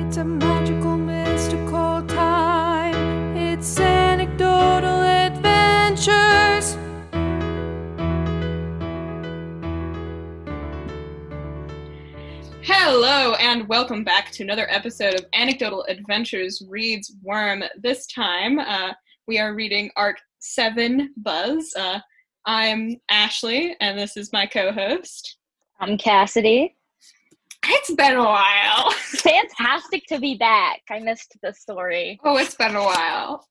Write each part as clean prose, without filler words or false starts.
It's a magical, mystical time. It's anecdotal adventures. Hello, and welcome back to another episode of Anecdotal Adventures Reads Worm. This time, we are reading Arc 7, Buzz. I'm Ashley, and this is my co-host. I'm Cassidy. It's been a while. Fantastic to be back. I missed the story. Oh, it's been a while.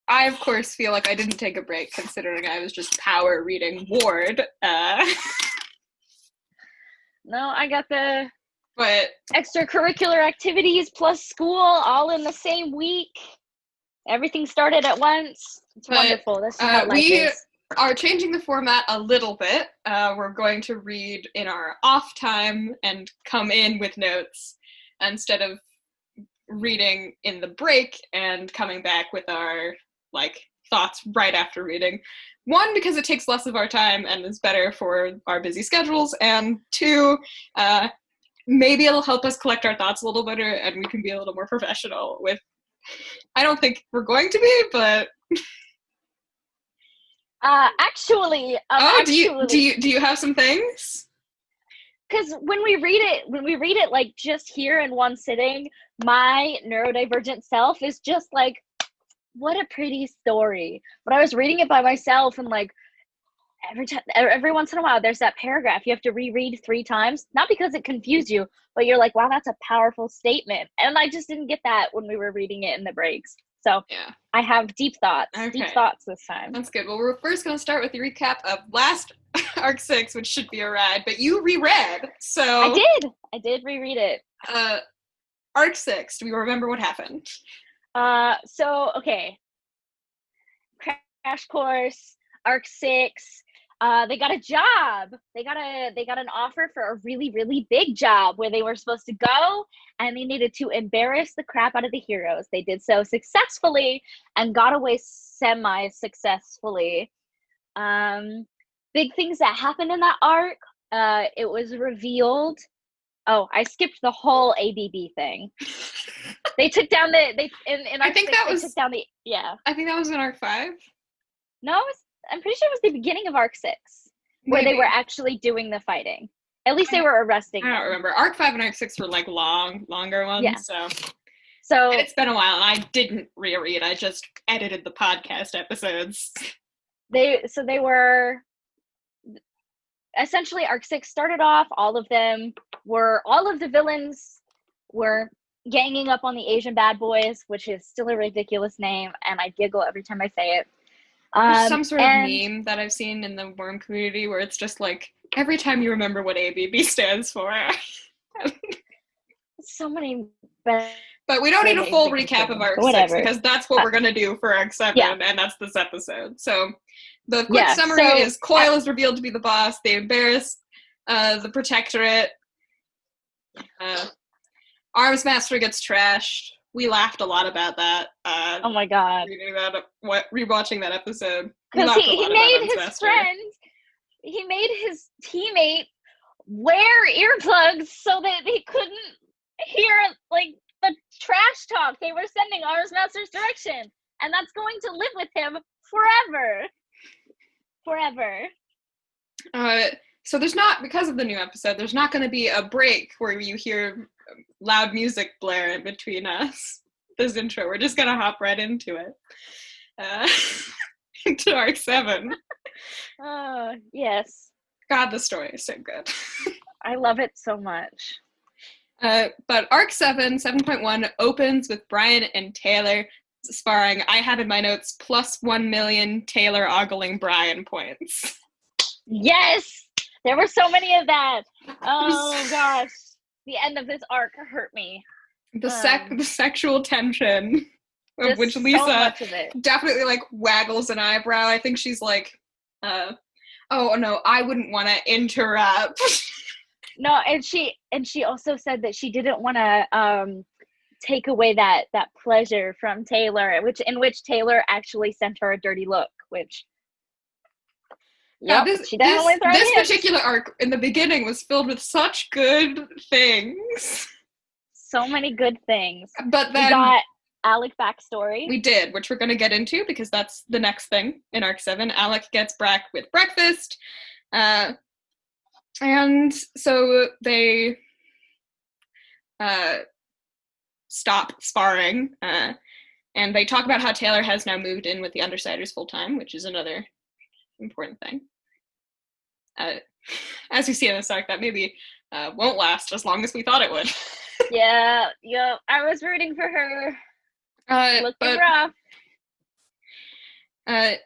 I, of course, feel like I didn't take a break, considering I was just power reading Ward. No, I got the But extracurricular activities plus school all in the same week. Everything started at once. It's wonderful. This is how life is. Are changing the format a little bit. We're going to read in our off time and come in with notes instead of reading in the break and coming back with our thoughts right after reading. One, because it takes less of our time and is better for our busy schedules, and two, maybe it'll help us collect our thoughts a little better and we can be a little more professional with. I don't think we're going to be, but. Do you have some things? Because when we read it like just here in one sitting, my neurodivergent self is just like, what a pretty story. But I was reading it by myself, and like every once in a while there's that paragraph you have to reread 3 times, not because it confused you, but you're like, wow, that's a powerful statement. And I just didn't get that when we were reading it in the breaks. So yeah. I have deep thoughts. Okay. Deep thoughts this time. That's good. Well, we're first going to start with the recap of last Arc 6, which should be a ride, but you reread, so... I did reread it. Arc 6, do we remember what happened? Okay. Crash course, Arc 6, they got a job. They got an offer for a really, really big job where they were supposed to go, and they needed to embarrass the crap out of the heroes. They did so successfully and got away semi-successfully. Big things that happened in that arc. It was revealed. Oh, I skipped the whole ABB thing. They took down I think that was in Arc 5. No, I'm pretty sure it was the beginning of Arc 6, where they were actually doing the fighting. At least they were arresting them. I don't remember. Arc 5 and Arc 6 were longer ones. Yeah. So and it's been a while, and I didn't reread. I just edited the podcast episodes. They were essentially, Arc 6 started off. All of the villains were ganging up on the Asian bad boys, which is still a ridiculous name, and I giggle every time I say it. There's some sort of meme that I've seen in the Worm community where it's just like, every time you remember what ABB stands for. So many. But we don't need a full recap of Arc 6, because that's what we're going to do for Arc 7, and that's this episode. So the quick summary is Coil is revealed to be the boss. They embarrass the Protectorate. Arms Master gets trashed. We laughed a lot about that. Oh my god! Rewatching that episode, because he made his friend, he made his teammate wear earplugs so that he couldn't hear like the trash talk they were sending Arms Master's direction, and that's going to live with him forever. So there's not, because of the new episode, there's not going to be a break where you hear loud music blare in between us. This intro, we're just going to hop right into it. Into Arc 7. Oh, yes. God, the story is so good. I love it so much. But Arc 7, 7.1, opens with Brian and Taylor sparring. I have in my notes, plus 1 million Taylor ogling Brian points. Yes! There were so many of that. Oh, gosh. The end of this arc hurt me. The sexual tension of which Lisa definitely waggles an eyebrow. I think she's like, oh no, I wouldn't want to interrupt. No, and she also said that she didn't want to take away that pleasure from Taylor, in which Taylor actually sent her a dirty look, which Yeah, this particular arc in the beginning was filled with such good things. So many good things. But then we got Alec backstory. We did, which we're going to get into because that's the next thing in Arc 7. Alec gets Brack with breakfast. And so they stop sparring. And they talk about how Taylor has now moved in with the Undersiders full time, which is another important thing. As you see in this arc, that maybe won't last as long as we thought it would. Yeah, I was rooting for her. Looking rough.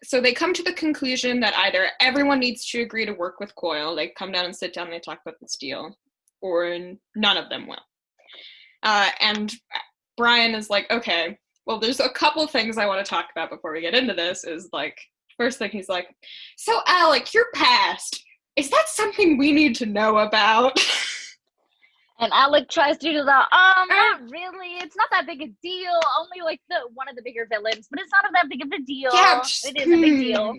So they come to the conclusion that either everyone needs to agree to work with Coil, they come down and sit down and they talk about this deal, or none of them will. And Brian is like, okay, well, there's a couple things I want to talk about before we get into this, is like, first thing he's like, so Alec, your past, is that something we need to know about? And Alec tries to do the, not really. It's not that big a deal. Only like one of the bigger villains, but it's not that big of a deal. Yeah, it is a big deal.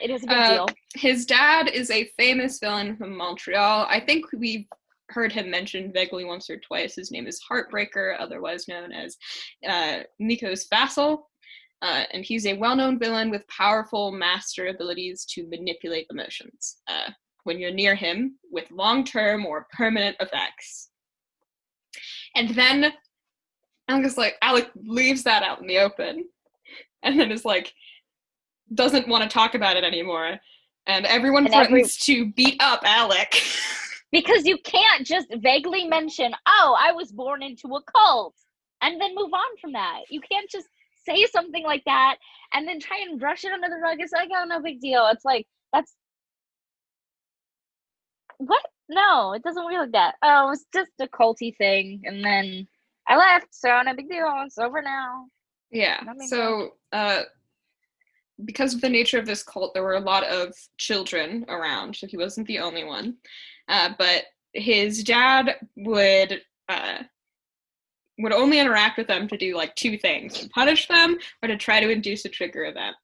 It is a big deal. His dad is a famous villain from Montreal. I think we've heard him mentioned vaguely once or twice. His name is Heartbreaker, otherwise known as Nico's vassal. And he's a well-known villain with powerful master abilities to manipulate emotions when you're near him, with long-term or permanent effects. And then Alec leaves that out in the open, and then is like, doesn't want to talk about it anymore. And everyone threatens to beat up Alec. Because you can't just vaguely mention, oh, I was born into a cult, and then move on from that. You can't just say something like that and then try and brush it under the rug. It's like, oh, no big deal. It's like, that's... What? No, it doesn't work like that. Oh, it's just a culty thing, and then I left, so no big deal. It's over now. Yeah, so because of the nature of this cult, there were a lot of children around, so he wasn't the only one. But his dad would only interact with them to do like two things: to punish them or to try to induce a trigger event.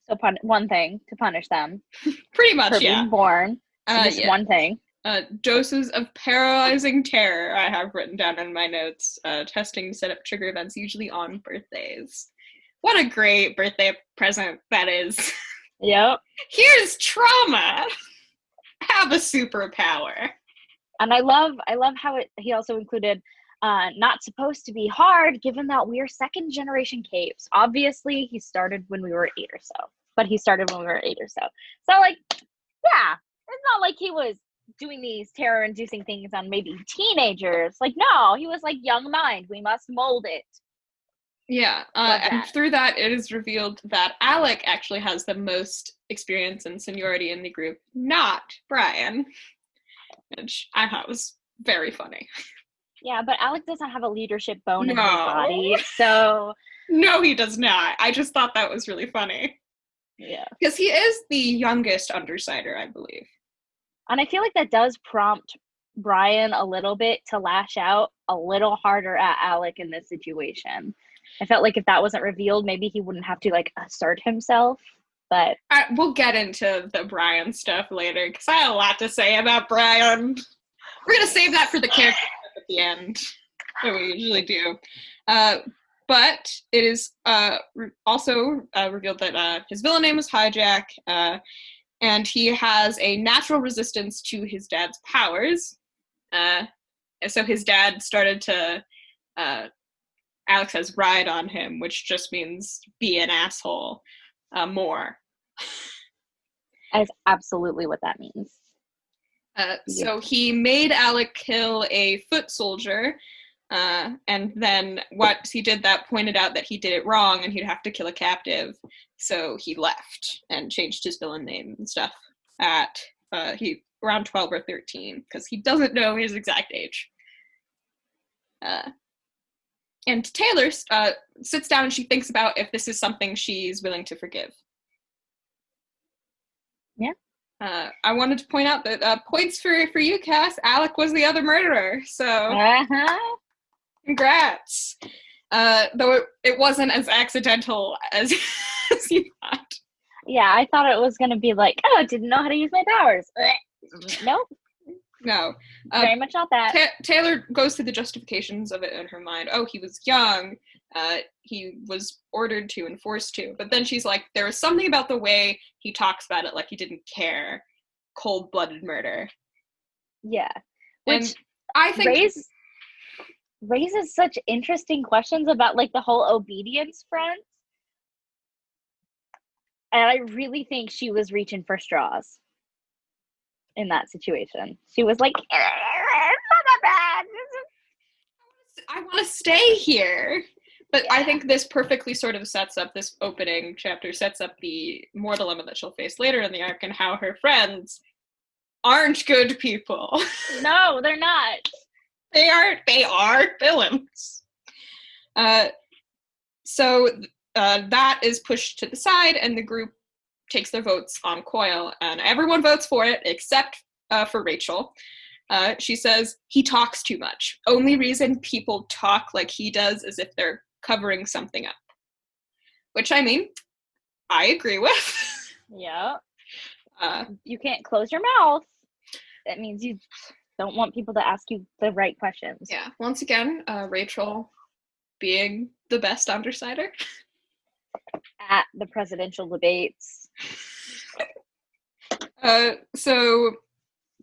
So one thing, to punish them. Pretty much, for being born. Just one thing. Doses of paralyzing terror I have written down in my notes. Testing to set up trigger events, usually on birthdays. What a great birthday present that is. Yep. Here's trauma. Have a superpower. And I love how he also included not supposed to be hard, given that we're second generation capes. Obviously, he started when we were 8 or so. So, like, yeah, it's not like he was doing these terror-inducing things on maybe teenagers. Like, no, he was like, young mind, we must mold it. Yeah, and through that, it is revealed that Alec actually has the most experience and seniority in the group, not Brian, which I thought was very funny. Yeah, but Alec doesn't have a leadership bone in his body, so... No, he does not. I just thought that was really funny. Yeah. Because he is the youngest Undersider, I believe. And I feel like that does prompt Brian a little bit to lash out a little harder at Alec in this situation. I felt like if that wasn't revealed, maybe he wouldn't have to, like, assert himself, but... We'll get into the Brian stuff later, because I have a lot to say about Brian. We're going to save that for the character at the end, that we usually do. But it is also revealed that his villain name is Hijack, and he has a natural resistance to his dad's powers. So his dad started to... Alex says ride on him, which just means be an asshole more. That is absolutely what that means. So he made Alec kill a foot soldier, and then once he did that, pointed out that he did it wrong and he'd have to kill a captive. So he left and changed his villain name and stuff at around 12 or 13, because he doesn't know his exact age. And Taylor sits down and she thinks about if this is something she's willing to forgive. Yeah. I wanted to point out that points for you, Cass. Alec was the other murderer, so congrats. Though it wasn't as accidental as you thought. Yeah, I thought it was going to be like, oh, I didn't know how to use my powers. Nope. No. Very much not that. Taylor goes through the justifications of it in her mind. Oh, he was young. He was ordered to and forced to. But then she's like, there was something about the way he talks about it like he didn't care. Cold-blooded murder. Yeah. Which and I think raises such interesting questions about like the whole obedience front. And I really think she was reaching for straws in that situation. She was like, it's not that bad. I want to stay here. But Yeah. I think this perfectly sort of sets up, this opening chapter sets up the more dilemma that she'll face later in the arc and how her friends aren't good people. No, they're not. They are villains. So that is pushed to the side, and the group takes their votes on Coil, and everyone votes for it except for Rachel. She says, he talks too much. Only reason people talk like he does is if they're covering something up. Which, I mean, I agree with. Yeah. You can't close your mouth. That means you don't want people to ask you the right questions. Yeah. Once again, Rachel being the best Undersider. At the presidential debates. So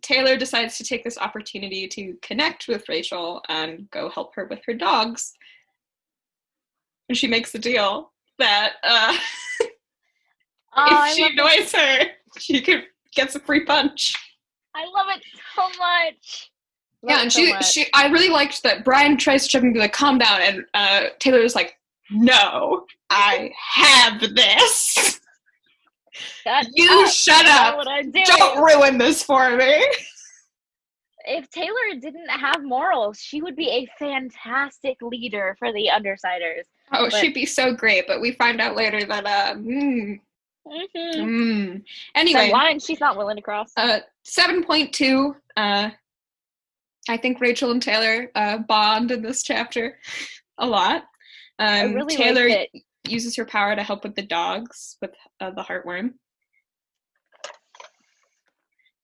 Taylor decides to take this opportunity to connect with Rachel and go help her with her dogs. And she makes the deal that if she annoys her, she gets a free punch. I love it so much. And she I really liked that Brian tries to jump and be like, calm down, and Taylor was like, no, I have this. Shut up. Don't ruin this for me. If Taylor didn't have morals, she would be a fantastic leader for the Undersiders. Oh, she'd be so great, but we find out later that Anyway, the line she's not willing to cross. 7.2. I think Rachel and Taylor bond in this chapter a lot. I really Taylor liked it. uses her power to help with the dogs, with the heartworm.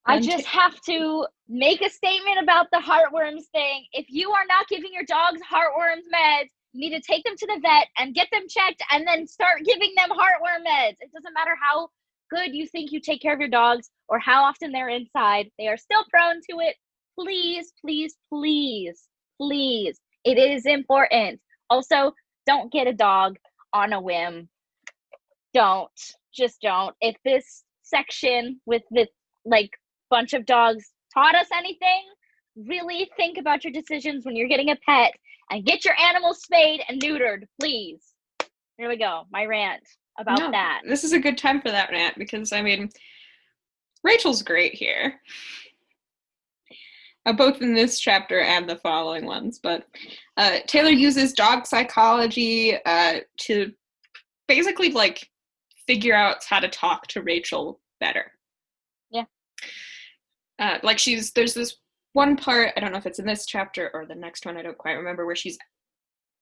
I just have to make a statement about the heartworms thing. If you are not giving your dogs heartworms meds, you need to take them to the vet and get them checked and then start giving them heartworm meds. It doesn't matter how good you think you take care of your dogs or how often they're inside. They are still prone to it. Please, please, please, please. It is important. Also, don't get a dog on a whim. Don't. Just don't. If this section with the bunch of dogs taught us anything, really think about your decisions when you're getting a pet and get your animals spayed and neutered, please. Here we go. My rant about that. This is a good time for that rant because, I mean, Rachel's great here. Both in this chapter and the following ones. But Taylor uses dog psychology to basically, figure out how to talk to Rachel better. Yeah. There's this one part, I don't know if it's in this chapter or the next one, I don't quite remember, where she's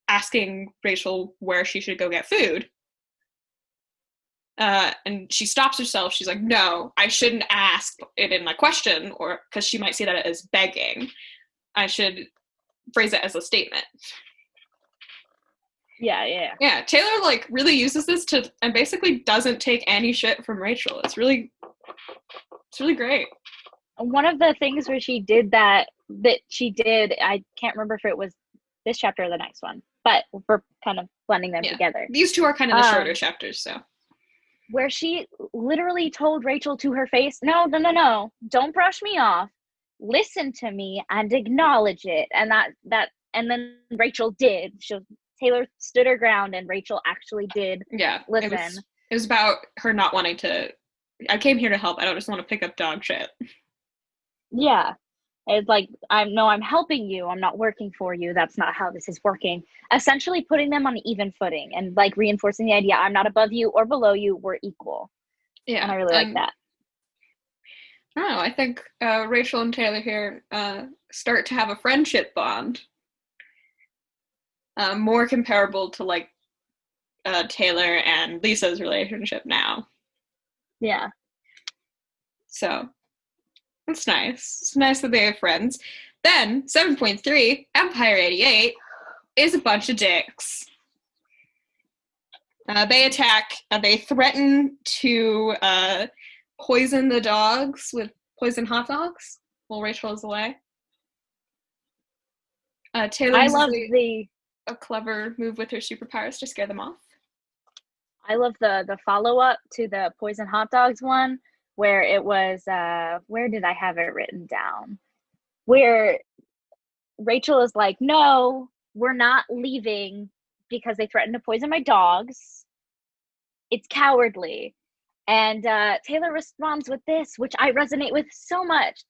asking Rachel where she should go get food. And she stops herself. She's like, no, I shouldn't ask it in my question, or because she might see that as begging. I should phrase it as a statement. Yeah. Yeah, Taylor really uses this and basically doesn't take any shit from Rachel. It's really great. One of the things where she did that she did, I can't remember if it was this chapter or the next one, but we're kind of blending them together. These two are kind of the shorter chapters, so. Where she literally told Rachel to her face, no, don't brush me off. Listen to me and acknowledge it. And and then Rachel did. Taylor stood her ground and Rachel actually did listen. It was about her not wanting to, I came here to help. I don't just want to pick up dog shit. Yeah. It's like, I'm helping you. I'm not working for you. That's not how this is working. Essentially putting them on even footing and reinforcing the idea, I'm not above you or below you. We're equal. Yeah. And I really like that. I don't know. I think Rachel and Taylor here start to have a friendship bond. More comparable to Taylor and Lisa's relationship now. Yeah. So That's nice. It's nice that they have friends. Then, 7.3, Empire 88 is a bunch of dicks. They attack. They threaten to poison the dogs with poison hot dogs while Rachel is away. Taylor uses a clever move with her superpowers to scare them off. I love the follow-up to the poison hot dogs one, where it was, where did I have it written down? Where Rachel is like, no, we're not leaving because they threatened to poison my dogs. It's cowardly. And Taylor responds with this, which I resonate with so much.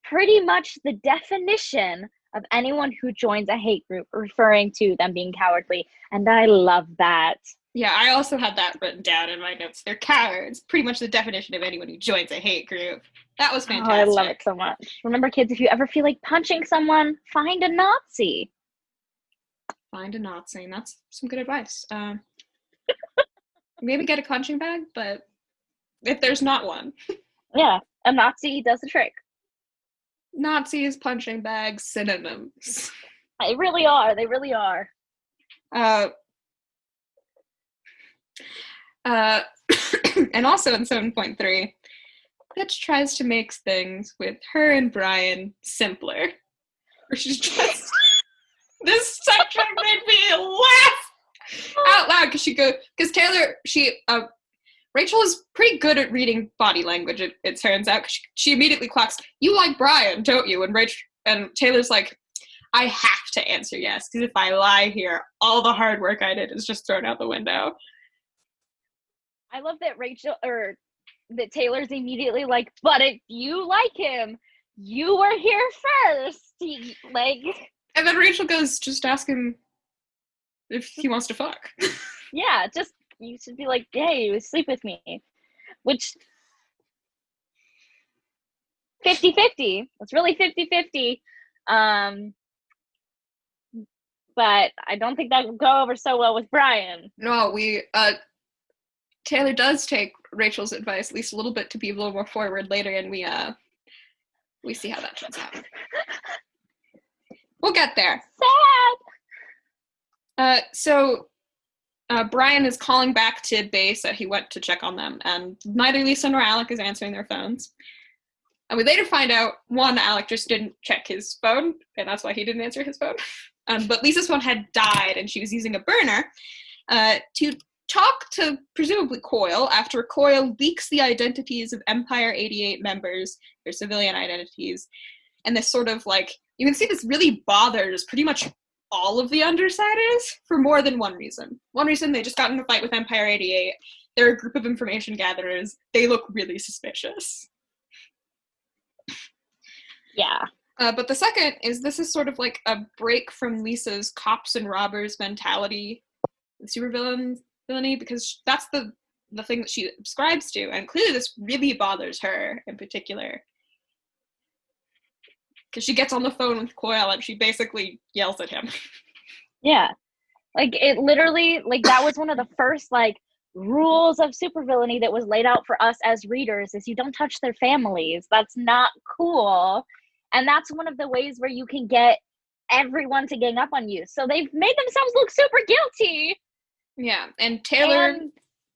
Pretty much the definition of anyone who joins a hate group, referring to them being cowardly. And I love that. Yeah, I also had that written down in my notes. They're cowards. Pretty much the definition of anyone who joins a hate group. That was fantastic. Oh, I love it so much. Remember, kids, if you ever feel like punching someone, find a Nazi. Find a Nazi. And that's some good advice. Maybe get a punching bag, but if there's not one. Yeah, a Nazi does the trick. Nazis, punching bags, synonyms. They really are. They really are. And also in 7.3, Bitch tries to make things with her and Brian simpler. Where she's just... This section made me laugh out loud because Taylor, Rachel is pretty good at reading body language, it turns out. She immediately clocks, you like Brian, don't you? And Taylor's like, I have to answer yes, because if I lie here, all the hard work I did is just thrown out the window. I love that Taylor's immediately like, but if you like him, you were here first. And then Rachel goes, just ask him if he wants to fuck. Yeah, just, you should be like, hey, sleep with me. Which, 50-50. It's really 50-50. But I don't think that would go over so well with Brian. No, Taylor does take Rachel's advice at least a little bit to be a little more forward later, and we see how that turns out. We'll get there. Sad! So Brian is calling back to base that he went to check on them, and neither Lisa nor Alec is answering their phones. And we later find out, one, Alec just didn't check his phone, and that's why he didn't answer his phone. But Lisa's phone had died, and she was using a burner to talk to, presumably, Coyle, after Coyle leaks the identities of Empire 88 members, their civilian identities. And this sort of, you can see this really bothers pretty much all of the Undersiders for more than one reason. One reason, they just got in a fight with Empire 88. They're a group of information gatherers. They look really suspicious. Yeah. But the second is this is sort of like a break from Lisa's cops and robbers mentality, villainy, because that's the thing that she subscribes to, and clearly this really bothers her in particular. Because she gets on the phone with Coyle and she basically yells at him. Yeah. It literally, that was one of the first, rules of supervillainy that was laid out for us as readers, is you don't touch their families. That's not cool. And that's one of the ways where you can get everyone to gang up on you. So they've made themselves look super guilty. Yeah, and Taylor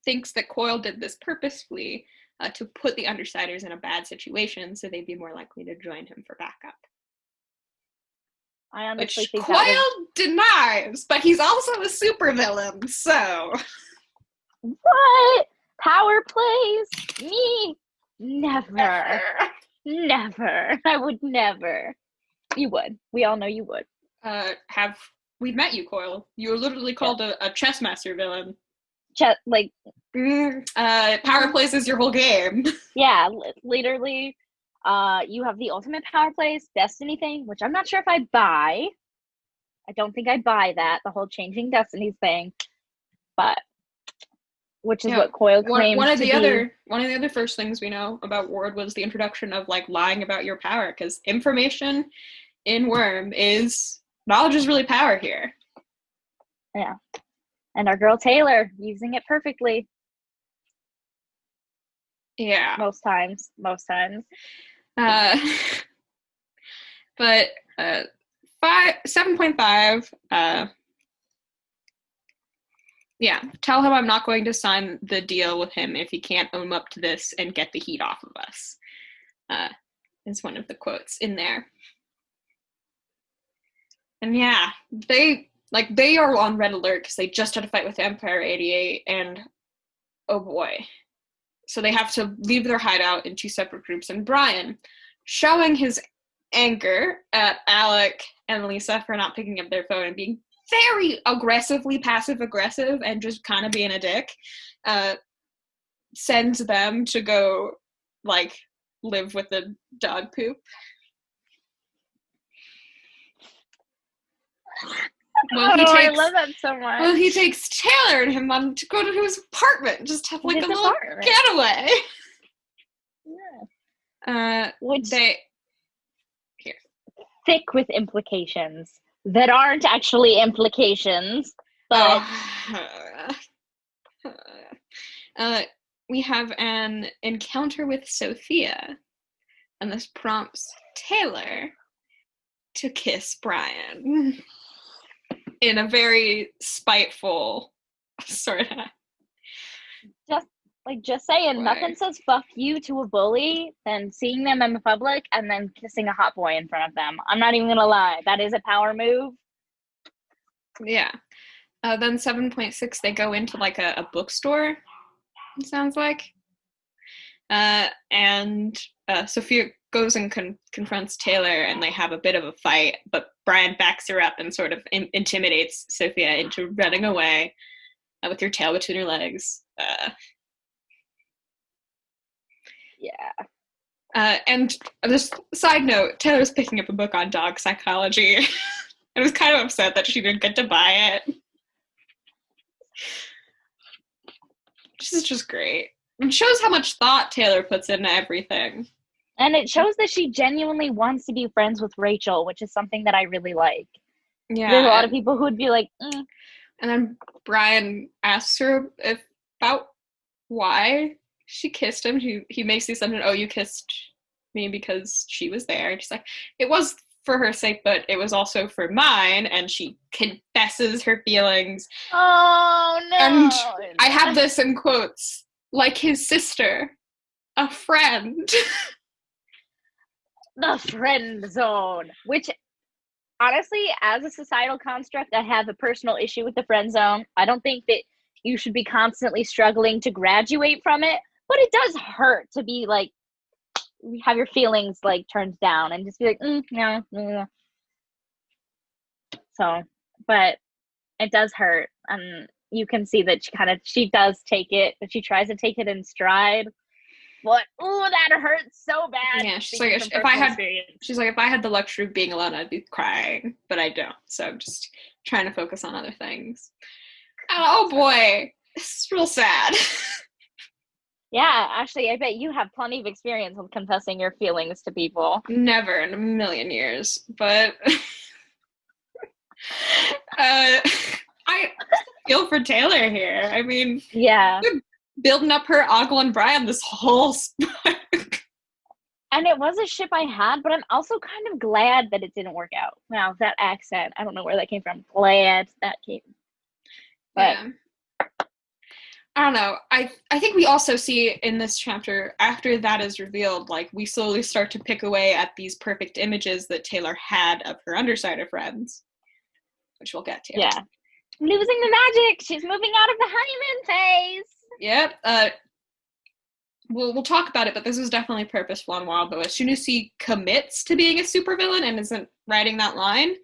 thinks that Coyle did this purposefully to put the Undersiders in a bad situation so they'd be more likely to join him for backup. I honestly think Coyle denies, but he's also a supervillain, so... What? Power plays? Me? Never. Never. I would never. You would. We all know you would. We've met you, Coyle. You were literally called a chess master villain. Power plays is your whole game. Yeah, literally. You have the ultimate power plays destiny thing, which I'm not sure if I buy. I don't think I buy that, the whole changing destinies thing. But which is what Coyle claims one of the be. other first things we know about Ward was the introduction of lying about your power, because information in Worm is knowledge is really power here. Yeah. And our girl Taylor using it perfectly. Yeah. Most times. Uh, but 7.5. Yeah, tell him I'm not going to sign the deal with him if he can't own up to this and get the heat off of us. Is one of the quotes in there. And yeah, they are on red alert because they just had a fight with Empire 88, and oh boy. So they have to leave their hideout in 2 separate groups, and Brian, showing his anger at Alec and Lisa for not picking up their phone and being very aggressively passive-aggressive and just kind of being a dick, sends them to go, like, live with the dog poop. I love that so much. Well, he takes Taylor and him on to go to his apartment, just have like a little getaway. Yeah. Which thick with implications that aren't actually implications, but we have an encounter with Sophia, and this prompts Taylor to kiss Brian in a very spiteful sort of. Just saying, nothing says fuck you to a bully than seeing them in public and then kissing a hot boy in front of them. I'm not even gonna lie, that is a power move. Yeah. Then 7.6, they go into like a bookstore, it sounds like. And Sophia goes and confronts Taylor, and they have a bit of a fight, but Brian backs her up and sort of intimidates Sophia into running away with your tail between your legs. Yeah. And just side note, Taylor's picking up a book on dog psychology. I was kind of upset that she didn't get to buy it. This is just great. It shows how much thought Taylor puts into everything. And it shows that she genuinely wants to be friends with Rachel, which is something that I really like. Yeah. There's a lot of people who would be like, And then Brian asks her about why she kissed him. He makes the assumption, oh, you kissed me because she was there. And she's like, it was for her sake, but it was also for mine. And she confesses her feelings. Oh, no. And I have this in quotes, like his sister, a friend. The friend zone, which honestly, as a societal construct, I have a personal issue with the friend zone. I don't think that you should be constantly struggling to graduate from it, but it does hurt to be like, have your feelings like turned down and just be like, no. So, but it does hurt, and you can see that she does take it, but she tries to take it in stride. But that hurts so bad. Yeah, she's like, if I had the luxury of being alone, I'd be crying, but I don't. So I'm just trying to focus on other things. Oh boy, this is real sad. Yeah, actually, I bet you have plenty of experience with confessing your feelings to people. Never in a million years, but I feel for Taylor here. I mean, yeah, building up her Ogle and Brian this whole And it was a ship I had, but I'm also kind of glad that it didn't work out. Wow, that accent, I don't know where that came from. Glad that came. But yeah. I don't know. I think we also see in this chapter, after that is revealed, like, we slowly start to pick away at these perfect images that Taylor had of her Undersider friends, which we'll get to. Yeah. Losing the magic! She's moving out of the honeymoon phase! Yep. We'll talk about it, but this is definitely purposeful on Wildbow. As soon as he commits to being a supervillain and isn't writing that line,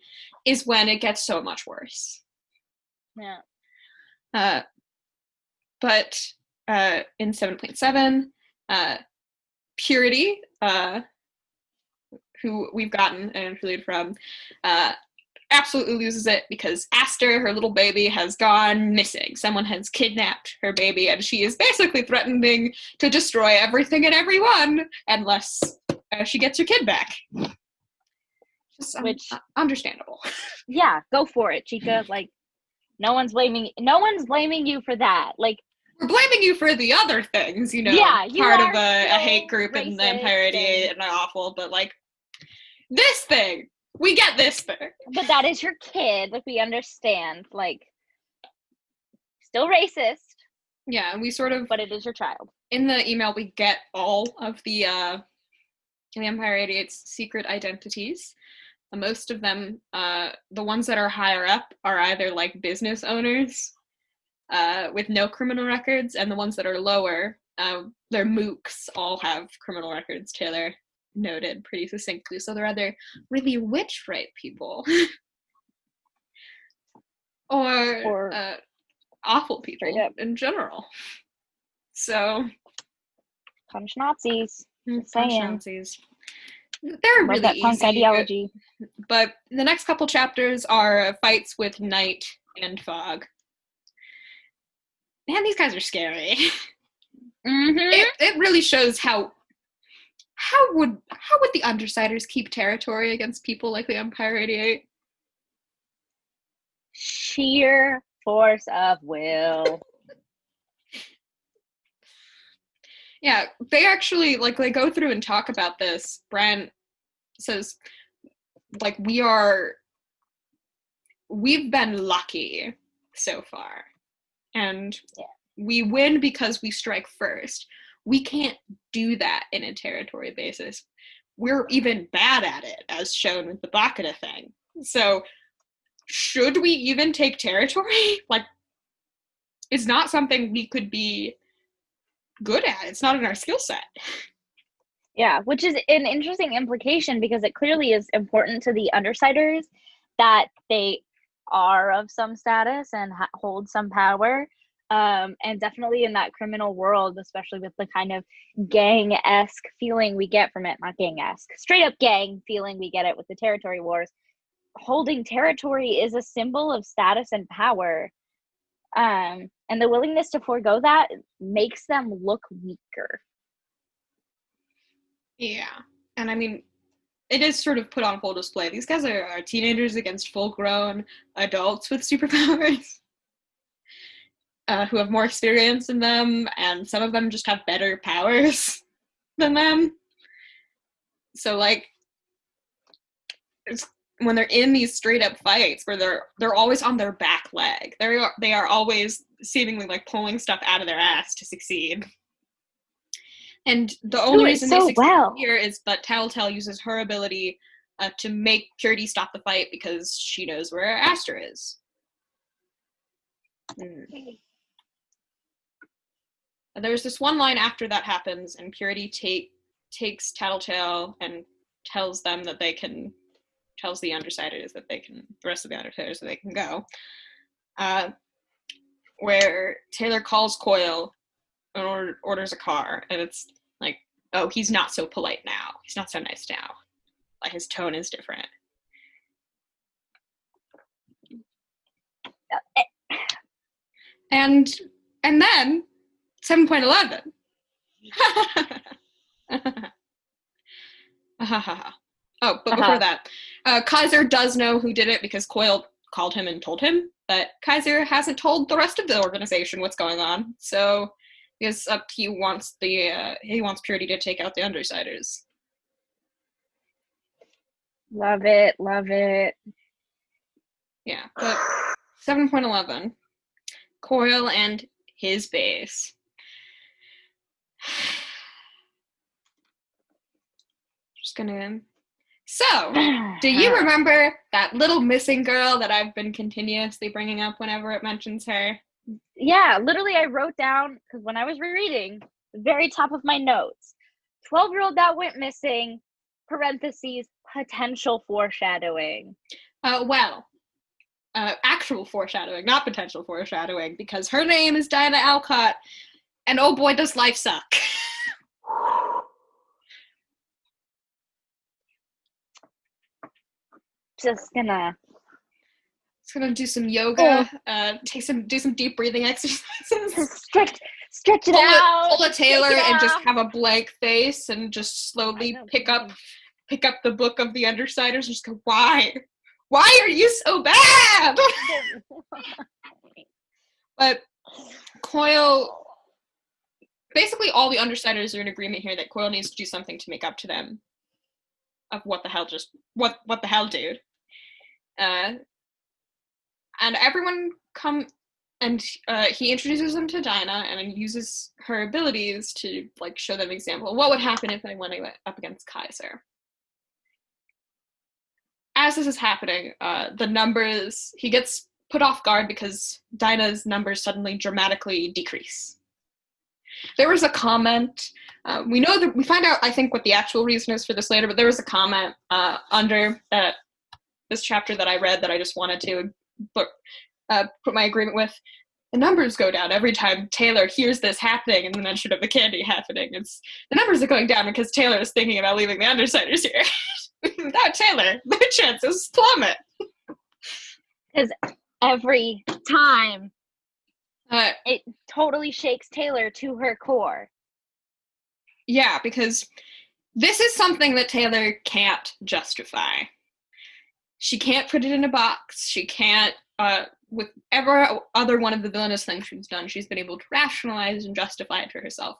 is when it gets so much worse. Yeah. But in 7.7, Purity, who we've gotten an interlude from, absolutely loses it because Aster, her little baby, has gone missing. Someone has kidnapped her baby, and she is basically threatening to destroy everything and everyone unless she gets her kid back. Just understandable. Yeah, go for it, Chica. Like, no one's blaming you for that. Like, we're blaming you for the other things, you know, Yeah, you part of are a still hate group in the Empire racist 88 and awful, but like, this thing, we get this thing. But that is your kid, like, we understand, like, still racist, Yeah, and we sort of, but it is your child. in the email, we get all of the Empire 88's secret identities. Most of them, the ones that are higher up, are either like business owners with no criminal records, and the ones that are lower, they're mooks, all have criminal records. Taylor noted pretty succinctly. So they're either really witch right people or awful people in general. So punch Nazis. Punch Nazis. They're Love really that punk easy, ideology. but the next couple chapters are fights with Night and Fog. Man, these guys are scary. It really shows how would the Undersiders keep territory against people like the Empire 88? Sheer force of will. Yeah, they actually, like, they go through and talk about this. Bran says, like, we've been lucky so far. And we win because we strike first. We can't do that in a territory basis. We're even bad at it, as shown with the Bakata thing. So, should we even take territory? Like, it's not something we could be good at. It's not in our skill set. Yeah, which is an interesting implication because it clearly is important to the Undersiders that they are of some status and hold some power. And definitely in that criminal world, especially with the kind of gang-esque feeling we get from it, not gang-esque, straight up gang feeling we get it with the territory wars, holding territory is a symbol of status and power. And the willingness to forego that makes them look weaker. Yeah. And I mean, it is sort of put on full display. These guys are teenagers against full-grown adults with superpowers. Who have more experience than them, and some of them just have better powers than them. So, like, when they're in these straight-up fights where they're always on their back leg, they are always seemingly like pulling stuff out of their ass to succeed. And the only reason they succeed here is that Telltale uses her ability to make Purity stop the fight because she knows where Aster is. There's this one line after that happens, and Purity takes Tattletale and tells them that they can, tells the Undersiders that they can, the rest of the Undersiders that they can go. Where Taylor calls Coil and orders a car, and it's like, oh, he's not so polite now. He's not so nice now. Like, his tone is different. And then 7.11. Oh, but before that, Kaiser does know who did it because Coil called him and told him, but Kaiser hasn't told the rest of the organization what's going on. So he wants Purity to take out the Undersiders. Love it, love it. Yeah, but 7.11, Coil and his base. Just gonna. So, do you remember that little missing girl that I've been continuously bringing up whenever it mentions her? Yeah, literally I wrote down, because when I was rereading, the very top of my notes, 12-year-old that went missing, parentheses, potential foreshadowing. Actual foreshadowing, not potential foreshadowing, because her name is Diana Alcott, and oh boy, does life suck. Just gonna do some yoga, do some deep breathing exercises. Stretch it out. Pull a Taylor and just have a blank face and just slowly pick up the book of the Undersiders and just go, why? Why are you so bad? But Coil basically all the Undersiders are in agreement here that Coil needs to do something to make up to them of what the hell, dude. And everyone and he introduces them to Dinah and uses her abilities to like show them an example of what would happen if they went up against Kaiser. As this is happening, the numbers, he gets put off guard because Dinah's numbers suddenly dramatically decrease. There was a comment, we find out, I think, what the actual reason is for this later, but there was a comment under this chapter that I read that I just wanted to put my agreement with. The numbers go down every time Taylor hears this happening and the mention of the candy happening. The numbers are going down because Taylor is thinking about leaving the Undersiders here. Without Taylor, their chances plummet. Because every time it totally shakes Taylor to her core. Yeah, because this is something that Taylor can't justify. She can't put it in a box. She can't, with every other one of the villainous things she's done, she's been able to rationalize and justify it to herself.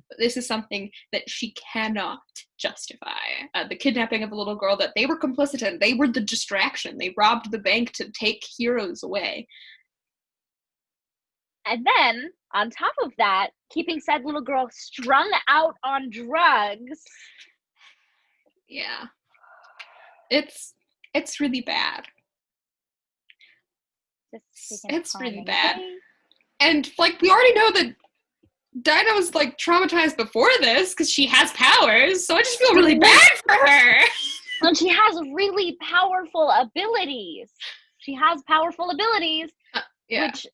But this is something that she cannot justify. The kidnapping of a little girl that they were complicit in. They were the distraction. They robbed the bank to take heroes away. And then, on top of that, keeping said little girl strung out on drugs. Yeah. It's really bad. It's really bad. And, like, we already know that Dinah was, like, traumatized before this because she has powers, so I just feel really bad for her. And she has really powerful abilities. Yeah. Which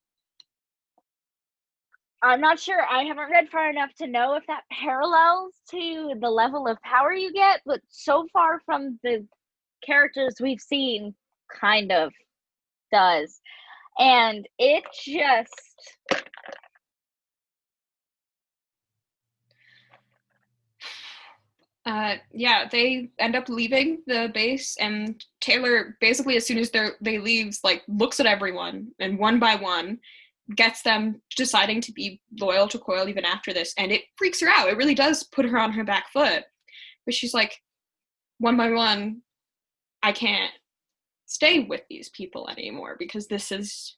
I'm not sure. I haven't read far enough to know if that parallels to the level of power you get, but so far from the characters we've seen, kind of does. And it just... yeah, they end up leaving the base, and Taylor, basically as soon as they leaves, like, looks at everyone, and one by one gets them deciding to be loyal to Coil even after this, and it freaks her out. It really does put her on her back foot. But she's like, one by one, I can't stay with these people anymore because this is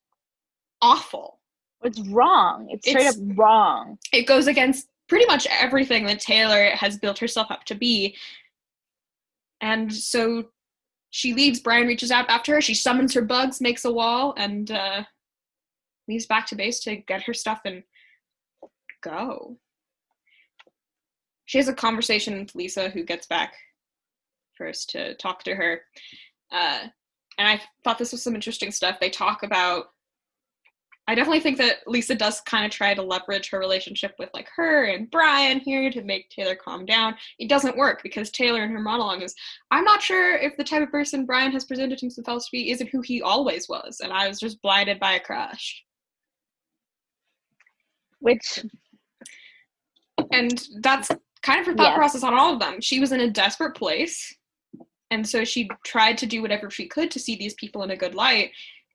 awful. It's wrong. It's straight up wrong. It goes against pretty much everything that Taylor has built herself up to be. And so she leaves. Brian reaches out after her. She summons her bugs, makes a wall, and leaves back to base to get her stuff and go. She has a conversation with Lisa, who gets back first to talk to her. And I thought this was some interesting stuff. They talk about, I definitely think that Lisa does kind of try to leverage her relationship with, like, her and Brian here to make Taylor calm down. It doesn't work because Taylor in her monologue is, I'm not sure if the type of person Brian has presented himself to be isn't who he always was, and I was just blinded by a crush. And that's kind of her thought process on all of them. She was in a desperate place, and so she tried to do whatever she could to see these people in a good light,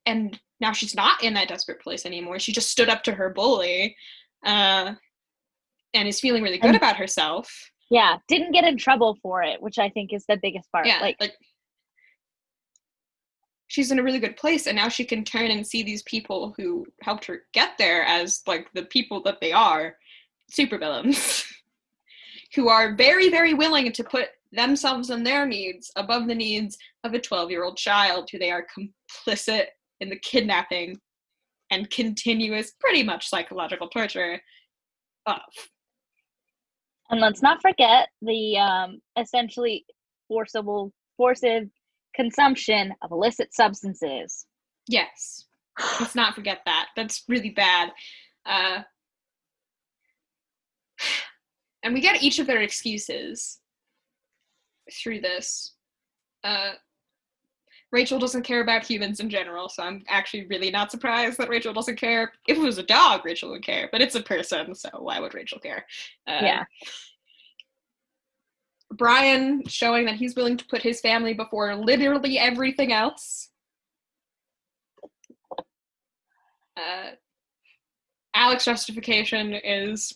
and now she's not in that desperate place anymore. She just stood up to her bully, and is feeling really good about herself. Yeah, didn't get in trouble for it, which I think is the biggest part. Yeah, like she's in a really good place, and now she can turn and see these people who helped her get there as, like, the people that they are, supervillains, who are very, very willing to put themselves and their needs above the needs of a 12-year-old child who they are complicit in the kidnapping and continuous, pretty much psychological torture of. And let's not forget the essentially forcive consumption of illicit substances. Yes. Let's not forget that. That's really bad. And we get each of their excuses through this. Rachel doesn't care about humans in general, so I'm actually really not surprised that Rachel doesn't care. If it was a dog, Rachel would care, but it's a person, so why would Rachel care? Yeah. Brian showing that he's willing to put his family before literally everything else. Alex's justification is,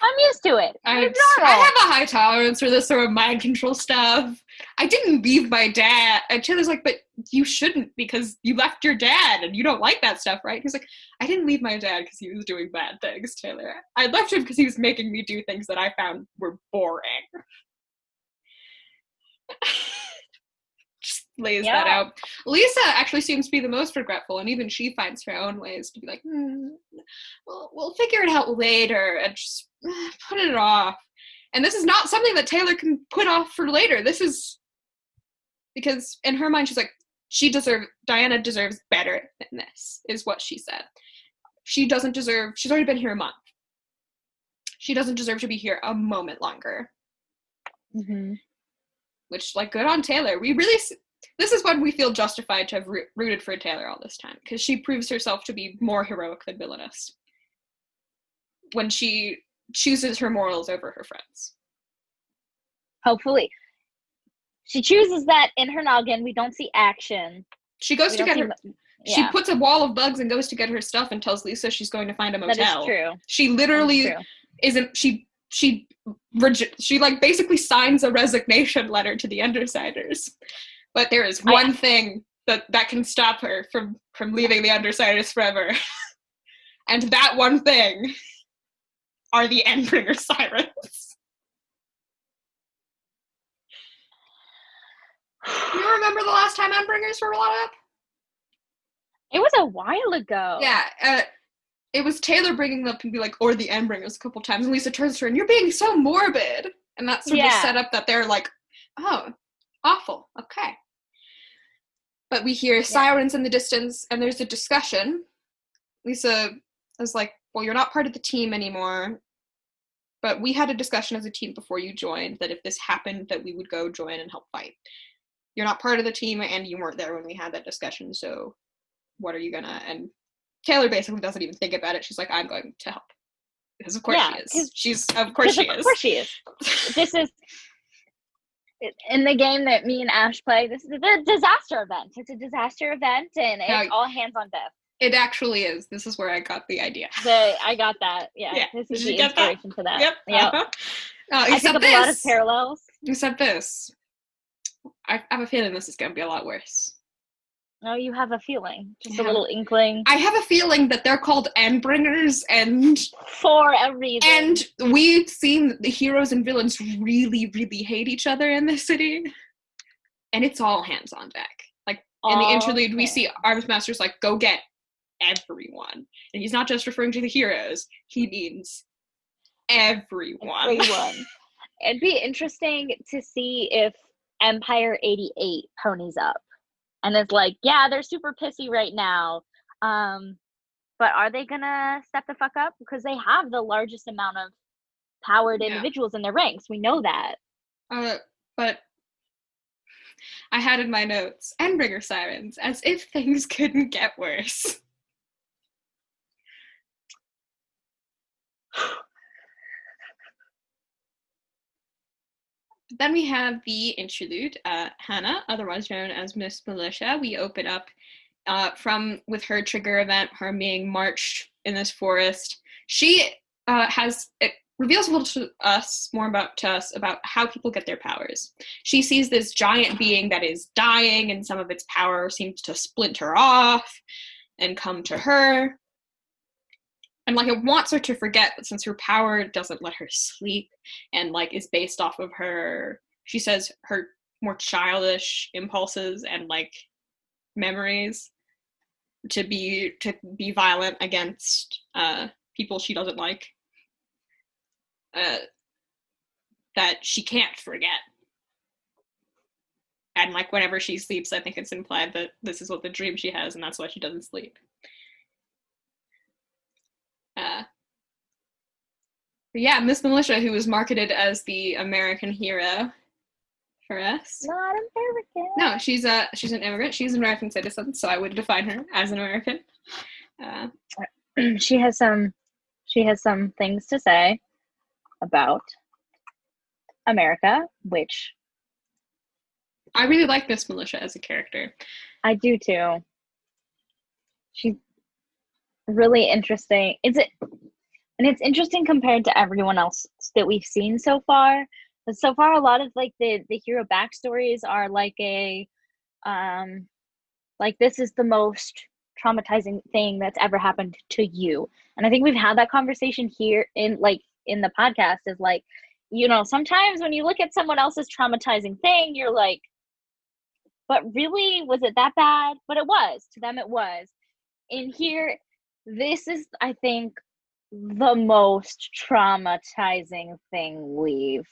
I'm used to it. I It's normal. have a high tolerance for this sort of mind control stuff. I didn't leave my dad. And Taylor's like, but you shouldn't because you left your dad and you don't like that stuff, right? He's like, I didn't leave my dad because he was doing bad things, Taylor. I left him because he was making me do things that I found were boring. Just lays that out. Lisa actually seems to be the most regretful, and even she finds her own ways to be like, we'll figure it out later, and just put it off. And this is not something that Taylor can put off for later. This is because in her mind, she's like, Diana deserves better than this, is what she said. She's already been here a month. She doesn't deserve to be here a moment longer. Mm-hmm. Which, like, good on Taylor. This is when we feel justified to have rooted for Taylor all this time, because she proves herself to be more heroic than villainous when she chooses her morals over her friends. Hopefully. She chooses that in her noggin. We don't see action. She goes to get her... Yeah. She puts a wall of bugs and goes to get her stuff and tells Lisa she's going to find a motel. That is true. She literally isn't... She like basically signs a resignation letter to the Undersiders, but there is one thing that can stop her from leaving the Undersiders forever, and that one thing are the Endbringer sirens. Do you remember the last time Endbringers were brought up? It was a while ago. Yeah. It was Taylor bringing them up and be like, or the Endbringers a couple times, and Lisa turns to her and you're being so morbid. And that's sort of set up that they're like, oh, awful, okay. But we hear sirens in the distance and there's a discussion. Lisa is like, well, you're not part of the team anymore, but we had a discussion as a team before you joined that if this happened that we would go join and help fight. You're not part of the team and you weren't there when we had that discussion, so what are you gonna... And Taylor basically doesn't even think about it. She's like, I'm going to help. Because of course she is. Of course she is. This is, in the game that me and Ash play, this is a disaster event. It's a disaster event, and it's all hands on deck. It actually is. This is where I got the idea. I got that. Yeah. This is the inspiration for that. Yep. I pick up a lot of parallels. Except this. I have a feeling this is going to be a lot worse. No, you have a feeling. Just a little inkling. I have a feeling that they're called Endbringers, and... For a reason. And we've seen that the heroes and villains really, really hate each other in this city. And it's all hands on deck. Like, in the interlude, we see Armsmaster's like, go get everyone. And he's not just referring to the heroes. He means everyone. It'd be interesting to see if Empire 88 ponies up. And it's like, yeah, they're super pissy right now. But are they gonna step the fuck up? Because they have the largest amount of powered individuals in their ranks. We know that. But I had in my notes, Endbringer sirens, as if things couldn't get worse. Then we have the interlude. Hannah, otherwise known as Miss Militia, we open up with her trigger event, her being marched in this forest. She it reveals a little to us about how people get their powers. She sees this giant being that is dying, and some of its power seems to splinter off and come to her. And, like, it wants her to forget, but since her power doesn't let her sleep and, like, is based off of her, she says, her more childish impulses and, like, memories to be violent against people she doesn't like, that she can't forget. And, like, whenever she sleeps, I think it's implied that this is what the dream she has, and that's why she doesn't sleep. But yeah, Miss Militia, who was marketed as the American hero for us. Not American. No, she's an immigrant. She's an American citizen, so I would define her as an American. She has some things to say about America, which I really like Miss Militia as a character. I do too. She's really interesting. And it's interesting compared to everyone else that we've seen so far. But so far, a lot of like the hero backstories are um like this is the most traumatizing thing that's ever happened to you. And I think we've had that conversation here in the podcast is like, sometimes when you look at someone else's traumatizing thing, you're like, but really, was it that bad? But it was. To them, it was. In here, this is, I think, the most traumatizing thing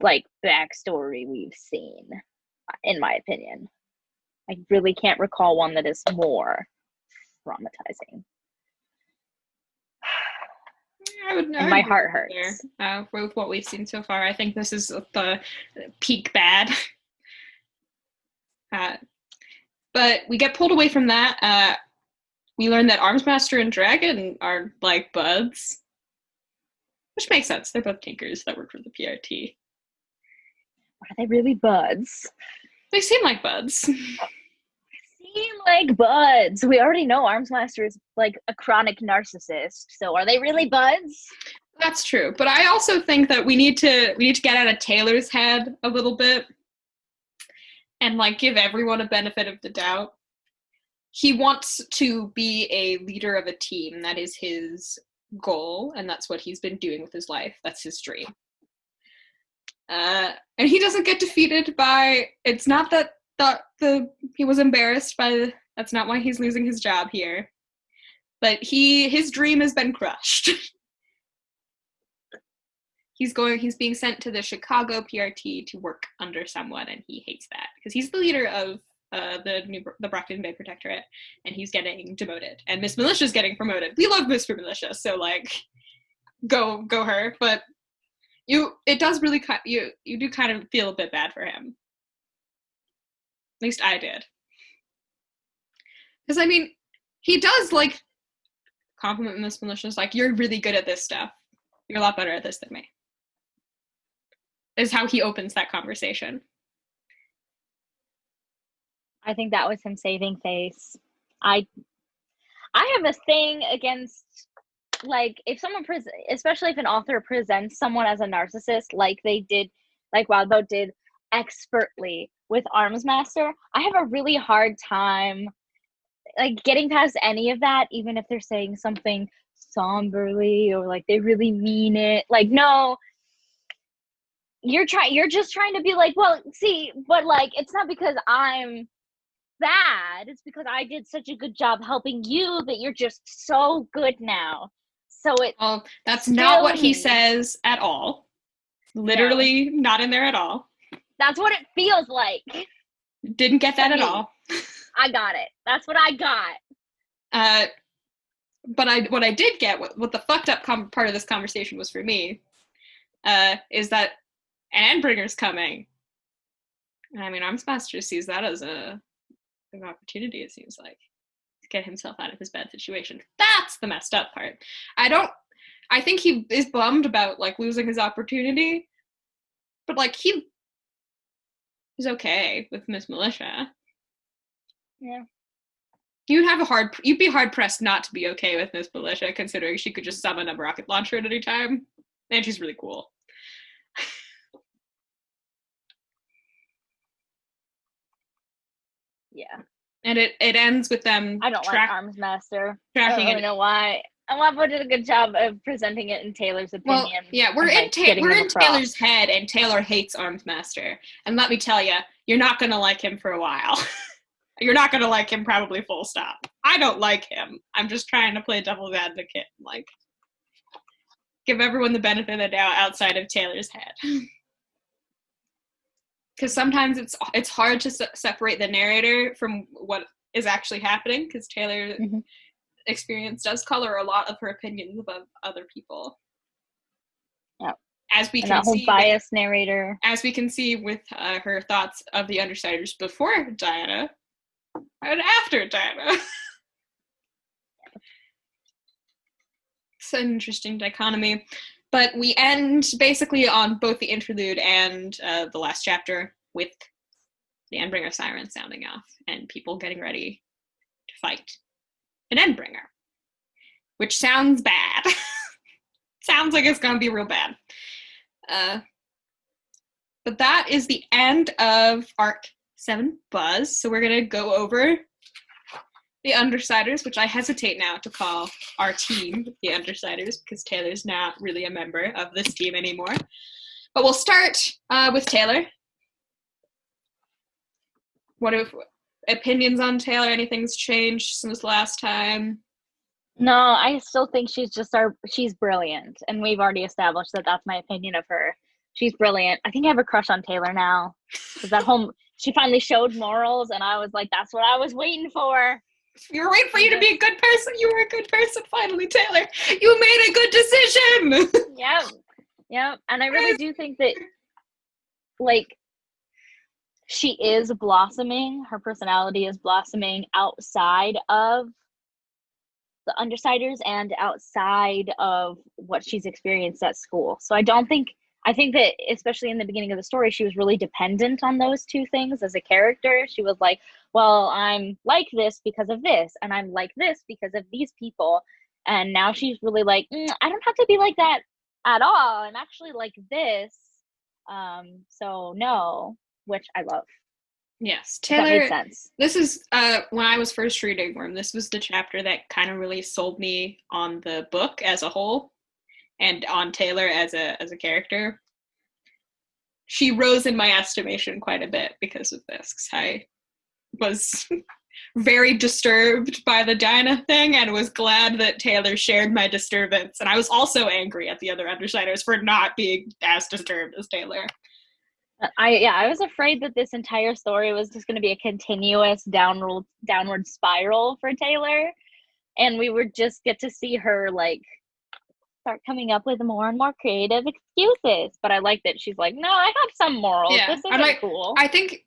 backstory we've seen, in my opinion. I really can't recall one that is more traumatizing. And my heart hurts. With what we've seen so far, I think this is the peak bad. But we get pulled away from that. We learn that Armsmaster and Dragon are like buds, which makes sense. They're both tinkers that work for the PRT. Are they really buds? They seem like buds. We already know Armsmaster is like a chronic narcissist, so are they really buds? That's true, but I also think that we need to get out of Taylor's head a little bit and like give everyone a benefit of the doubt. He wants to be a leader of a team. That is his goal, and that's what he's been doing with his life. That's his dream. And he doesn't get defeated by, it's not that he was embarrassed by, that's not why he's losing his job here. But his dream has been crushed. He's being sent to the Chicago PRT to work under someone, and he hates that because he's the leader of the Brockton Bay Protectorate, and he's getting demoted. And Miss Militia's getting promoted. We love Miss Militia, so like, go her. But it does really you do kind of feel a bit bad for him. At least I did. Because I mean, he does like compliment Miss Militia's like, you're really good at this stuff. You're a lot better at this than me. Is how he opens that conversation. I think that was him saving face. I have a thing against, like, if someone especially if an author presents someone as a narcissist, like Wildbow did expertly with Armsmaster, I have a really hard time like getting past any of that, even if they're saying something somberly or like they really mean it. Like, no, you're just trying to be like, well, see, but like, it's not because I'm bad, it's because I did such a good job helping you that you're just so good now. So that's not what he says at all. Literally not in there at all. That's what it feels like. Didn't get that at all. I got it. That's what I got. But what I did get, what the fucked up part of this conversation was for me, is that an Endbringer's coming. I mean, Armsmaster sees that as an opportunity, it seems like, to get himself out of his bad situation. That's the messed up part. I think he is bummed about, like, losing his opportunity, but, like, he's okay with Miss Militia. Yeah. You'd be hard pressed not to be okay with Miss Militia, considering she could just summon a rocket launcher at any time, and she's really cool. Yeah. And it ends with them. I don't like Armsmaster. I don't really know why. Wildbow did a good job of presenting it in Taylor's opinion. Well, yeah, we're in Taylor's head, and Taylor hates Armsmaster. And let me tell you, you're not going to like him for a while. You're not going to like him probably full stop. I don't like him. I'm just trying to play devil's advocate. Like, give everyone the benefit of the doubt outside of Taylor's head. Because sometimes it's hard to separate the narrator from what is actually happening, because Taylor's experience does color a lot of her opinions above other people. Yeah. As we can see, biased narrator. As we can see with her thoughts of the Undersiders before Diana and after Diana. It's an interesting dichotomy. But we end basically on both the interlude and the last chapter with the Endbringer siren sounding off and people getting ready to fight an Endbringer, which sounds bad. sounds like it's gonna be real bad. But that is the end of Arc 7 Buzz. So we're gonna go over the Undersiders, which I hesitate now to call our team the Undersiders because Taylor's not really a member of this team anymore. But we'll start with Taylor. What if opinions on Taylor? Anything's changed since last time? No, I still think she's brilliant, and we've already established that that's my opinion of her. She's brilliant. I think I have a crush on Taylor now because she finally showed morals, and I was like, that's what I was waiting for. You were waiting for you to be a good person. You were a good person finally, Taylor. You made a good decision. Yep. And I really do think that, like, she is blossoming. Her personality is blossoming outside of the Undersiders and outside of what she's experienced at school. So I think that especially in the beginning of the story, she was really dependent on those two things as a character. She was like, well, I'm like this because of this, and I'm like this because of these people. And now she's really like, I don't have to be like that at all. I'm actually like this. So no, which I love. Yes, Taylor. That makes sense. This is when I was first reading Worm. This was the chapter that kind of really sold me on the book as a whole, and on Taylor as a character. She rose in my estimation quite a bit because of this. I was very disturbed by the Dinah thing and was glad that Taylor shared my disturbance. And I was also angry at the other Undersiders for not being as disturbed as Taylor. I was afraid that this entire story was just going to be a continuous downward spiral for Taylor, and we would just get to see her like start coming up with more and more creative excuses. But I like that she's like, no, I have some morals. Yeah, this isn't cool. I think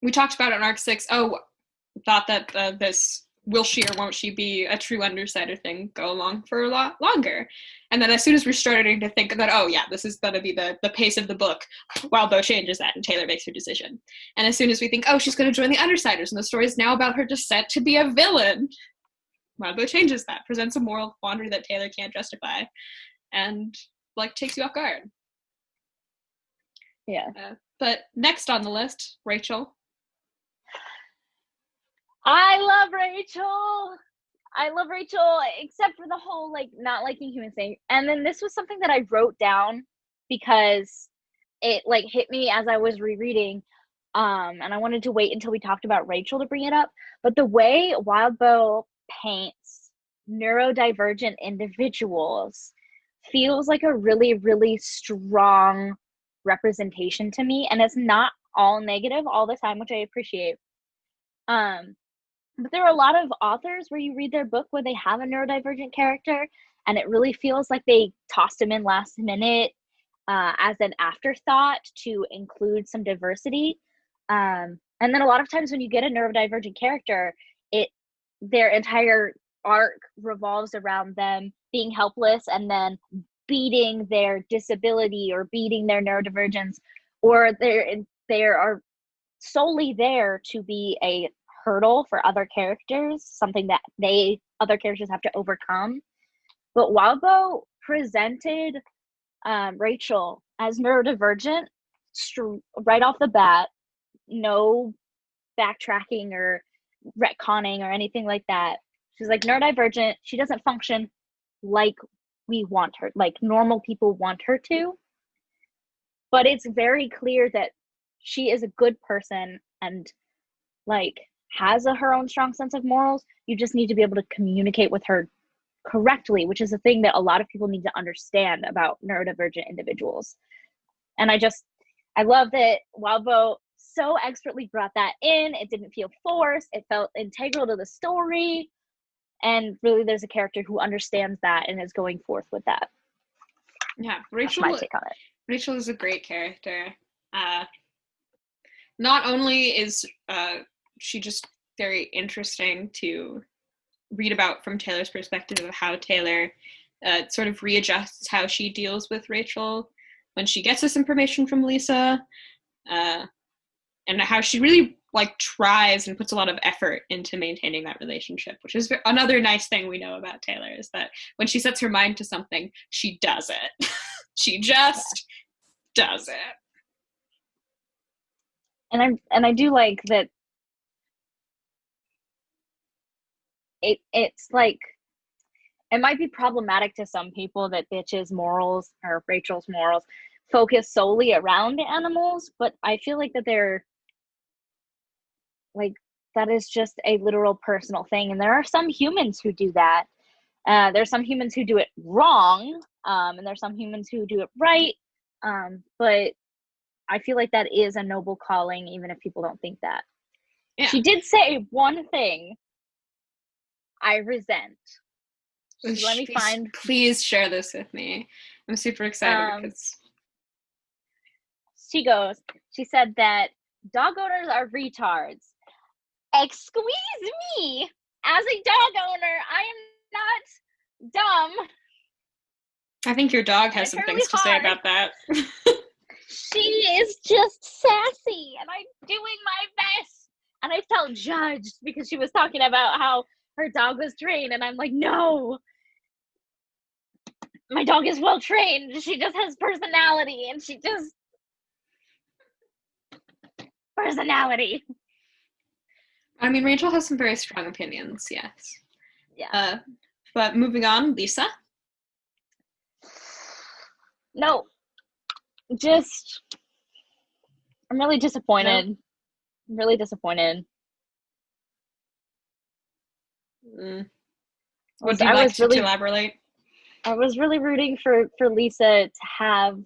we talked about it in Arc 6. Thought that this will she or won't she be a true Undersider thing go along for a lot longer. And then as soon as we're starting to think that, oh yeah, this is going to be the pace of the book, Wildbow changes that and Taylor makes her decision. And as soon as we think, oh, she's going to join the Undersiders and the story is now about her just set to be a villain, Wildbow changes that, presents a moral quandary that Taylor can't justify, and like takes you off guard. Yeah. But next on the list, Rachel. I love Rachel, except for the whole, like, not liking humans thing. And then this was something that I wrote down because it, like, hit me as I was rereading. And I wanted to wait until we talked about Rachel to bring it up. But the way Wildbow paints neurodivergent individuals feels like a really, really strong representation to me. And it's not all negative all the time, which I appreciate. But there are a lot of authors where you read their book where they have a neurodivergent character and it really feels like they tossed him in last minute as an afterthought to include some diversity. And then a lot of times when you get a neurodivergent character, their entire arc revolves around them being helpless and then beating their disability or beating their neurodivergence, or they are solely there to be a hurdle for other characters, something that other characters have to overcome. But Wildbow presented Rachel as neurodivergent right off the bat, no backtracking or retconning or anything like that. She's like neurodivergent. She doesn't function like we want her, like normal people want her to. But it's very clear that she is a good person and like has her own strong sense of morals. You just need to be able to communicate with her correctly, which is a thing that a lot of people need to understand about neurodivergent individuals. And I love that Wildbow so expertly brought that in. It didn't feel forced. It felt integral to the story. And really there's a character who understands that and is going forth with that. Yeah, Rachel. That's my take on it. Rachel is a great character. Not only is she just very interesting to read about from Taylor's perspective of how Taylor sort of readjusts how she deals with Rachel when she gets this information from Lisa, and how she really like tries and puts a lot of effort into maintaining that relationship, which is another nice thing we know about Taylor, is that when she sets her mind to something, she does it. She just does it. And I do like that it's like, it might be problematic to some people that bitch's morals or Rachel's morals focus solely around animals, but I feel like that they're like, that is just a literal personal thing. And there are some humans who do that. There's some humans who do it wrong, and there's some humans who do it right. But I feel like that is a noble calling, even if people don't think that. Yeah. She did say one thing I resent. Let me find. Please share this with me. I'm super excited because She said that dog owners are retards. Excuse me, as a dog owner, I am not dumb. I think your dog has some things to say about that. She is just sassy, and I'm doing my best. And I felt judged because she was talking about how her dog was trained, and I'm like, no. My dog is well trained. She just has personality, and she just personality. I mean, Rachel has some very strong opinions, yes. Yeah. But moving on, Lisa? No. Just, I'm really disappointed. No? I'm really disappointed. Would you like to elaborate? I was really rooting for Lisa to have,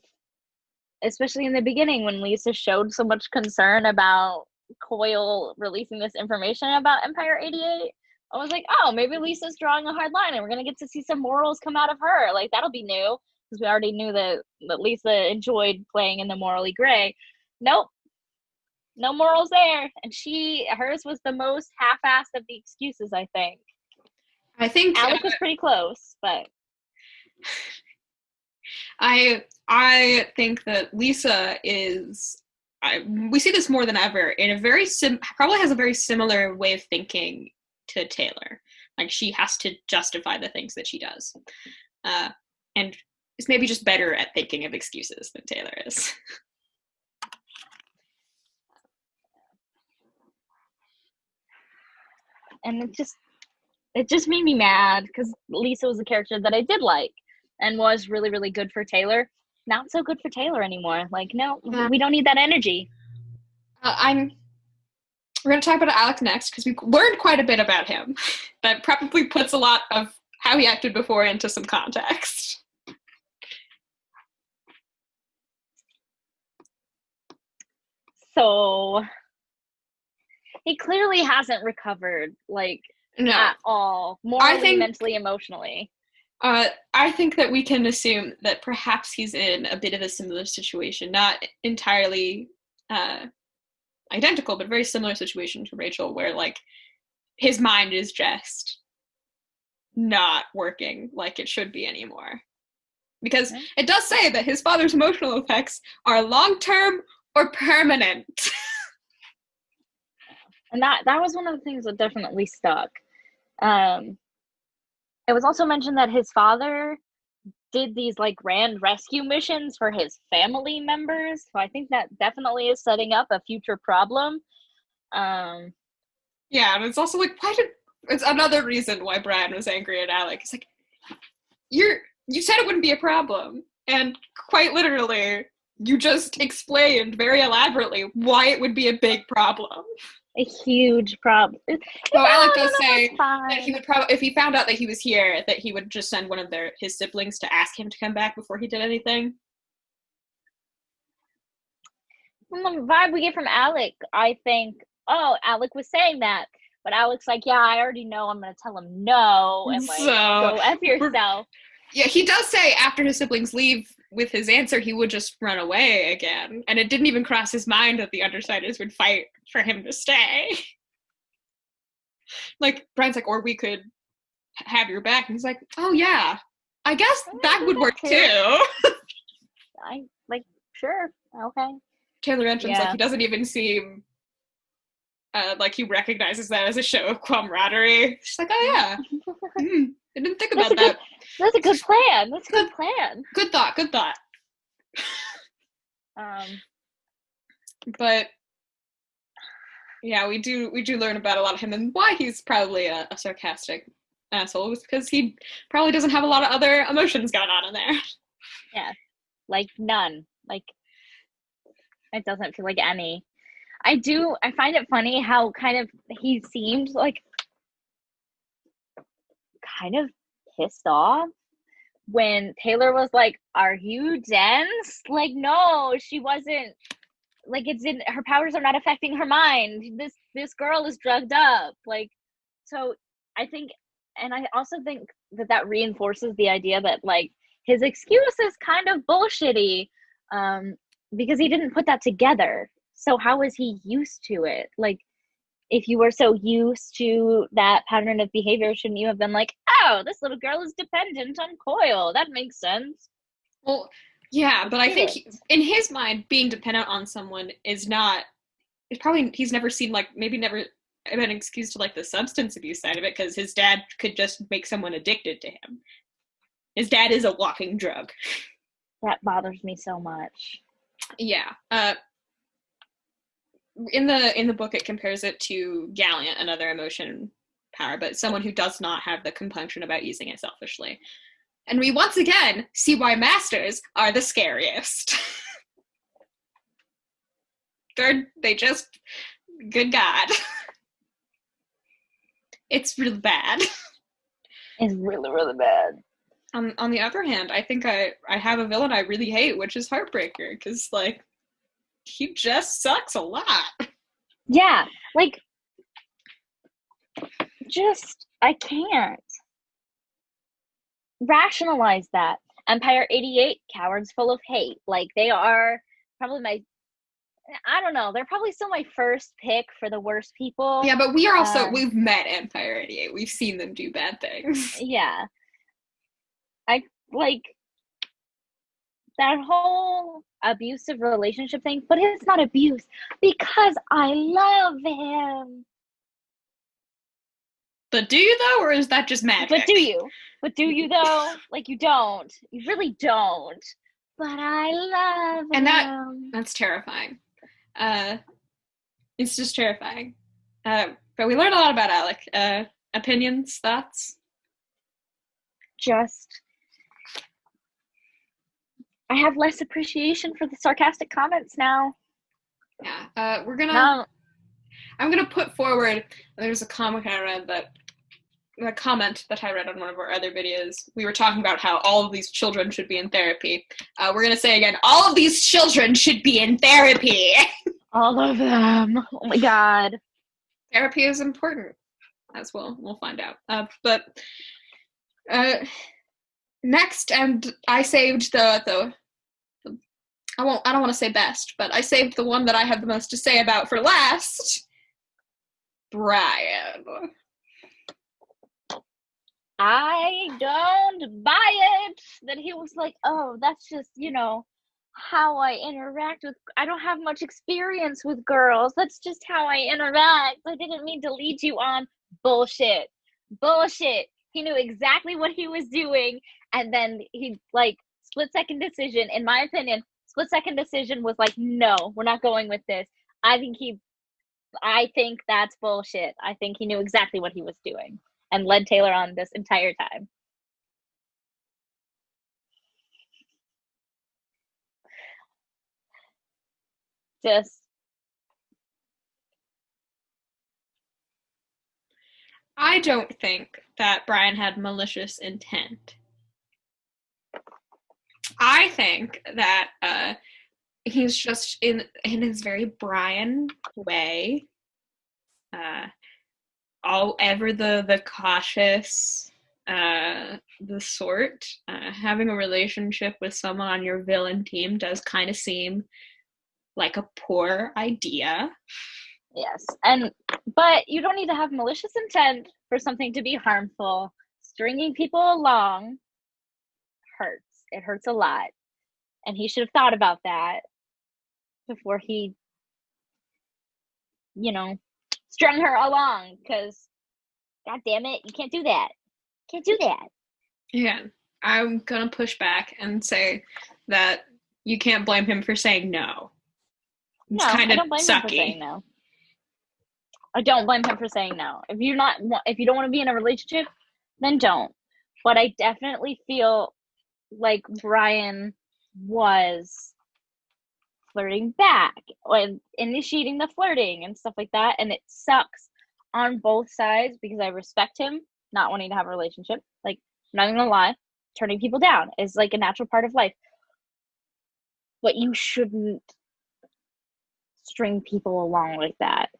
especially in the beginning when Lisa showed so much concern about Coyle releasing this information about Empire 88. I was like, oh, maybe Lisa's drawing a hard line and we're going to get to see some morals come out of her. Like, that'll be new, because we already knew that Lisa enjoyed playing in the morally gray. Nope. No morals there. And hers was the most half-assed of the excuses, I think. I think Alec was pretty close, but I think that Lisa is, we see this more than ever, in a very probably has a very similar way of thinking to Taylor. Like, she has to justify the things that she does. And is maybe just better at thinking of excuses than Taylor is. And it just made me mad, because Lisa was a character that I did like and was really, really good for Taylor. Not so good for Taylor anymore. Like, no, we don't need that energy. We're going to talk about Alec next, because we learned quite a bit about him that probably puts a lot of how he acted before into some context. So he clearly hasn't recovered, like, at all, morally, mentally, emotionally. I think that we can assume that perhaps he's in a bit of a similar situation, not entirely identical, but very similar situation to Rachel, where, like, his mind is just not working like it should be anymore. Because it does say that his father's emotional effects are long-term or permanent. And that was one of the things that definitely stuck. It was also mentioned that his father did these, like, grand rescue missions for his family members. So I think that definitely is setting up a future problem. Yeah, and it's also like, it's another reason why Brian was angry at Alec. It's like, you said it wouldn't be a problem, and quite literally, you just explained very elaborately why it would be a big problem. A huge problem. So Alec does say that he would probably, if he found out that he was here, that he would just send one of his siblings to ask him to come back before he did anything. From the vibe we get from Alec, I think, oh, Alec was saying that. But Alec's like, yeah, I already know I'm going to tell him no, and, like, go F yourself. Yeah, he does say after his siblings leave with his answer, he would just run away again. And it didn't even cross his mind that the Undersiders would fight for him to stay. Like, Brian's like, or we could have your back. And he's like, oh, yeah, I guess that would work too. Sure, okay. Taylor mentions, like, he doesn't even seem like he recognizes that as a show of camaraderie. She's like, oh yeah, I didn't think about that. That's a good plan. That's a good plan. Good thought. But yeah, we do learn about a lot of him and why he's probably a sarcastic asshole, is because he probably doesn't have a lot of other emotions going on in there. Yeah, like none. Like it doesn't feel like any. I find it funny how kind of he seemed like kind of pissed off when Taylor was like, "Are you dense?" Like, no, she wasn't. Like, her powers are not affecting her mind. This girl is drugged up. Like, so I think, and I also think that reinforces the idea that like his excuse is kind of bullshitty, because he didn't put that together. So how is he used to it? Like, if you were so used to that pattern of behavior, shouldn't you have been like, oh, this little girl is dependent on Coil? That makes sense. Well, yeah, but I think in his mind, being dependent on someone is not. It's probably he's never seen like maybe never been excused to like the substance abuse side of it, because his dad could just make someone addicted to him. His dad is a walking drug. That bothers me so much. Yeah. In the book, it compares it to Gallant, another emotion power, but someone who does not have the compunction about using it selfishly. And we once again see why masters are the scariest. They just, good God. It's really bad. It's really, really bad. On the other hand, I think I have a villain I really hate, which is Heartbreaker, because, like, he just sucks a lot. Yeah, like, just, I can't rationalize that. Empire 88, cowards full of hate. Like, they are probably I don't know, they're probably still my first pick for the worst people. Yeah, but we are also, we've met Empire 88. We've seen them do bad things. Yeah. I, like, that whole abusive relationship thing, but it's not abuse because I love him. But do you, though, or is that just magic? But do you? But do you, though? Like, you don't. You really don't. But I love and him. That's terrifying. It's just terrifying. But we learned a lot about Alec. Opinions, thoughts? Just, I have less appreciation for the sarcastic comments now. Yeah. I'm gonna put forward. There's a comment I read on one of our other videos. We were talking about how all of these children should be in therapy. We're gonna say again, all of these children should be in therapy. All of them. Oh my God. Therapy is important, as we'll find out. But next, and I saved the I don't want to say best, but I saved the one that I have the most to say about for last. Brian. I don't buy it that he was like, oh, that's just, how I interact with, I don't have much experience with girls. That's just how I interact. I didn't mean to lead you on. Bullshit. He knew exactly what he was doing. And then he, like, split second decision, in my opinion, was like, no, we're not going with this. I think that's bullshit. I think he knew exactly what he was doing and led Taylor on this entire time. I don't think that Brian had malicious intent. I think that he's just in his very Brian way, ever the cautious, the sort. Having a relationship with someone on your villain team does kind of seem like a poor idea. Yes, but you don't need to have malicious intent for something to be harmful. Stringing people along hurts. It hurts a lot. And he should have thought about that before he, strung her along, because, god damn it, you can't do that. Can't do that. Yeah, I'm gonna push back and say that you can't blame him for saying no. It's No, kind I of don't blame him for saying sucky. no. I don't blame him for saying no. If you don't want to be in a relationship, then don't. But I definitely feel like Brian was flirting back, like initiating the flirting and stuff like that, and it sucks on both sides because I respect him not wanting to have a relationship. Like, I'm not gonna lie, turning people down is like a natural part of life. But you shouldn't string people along like that.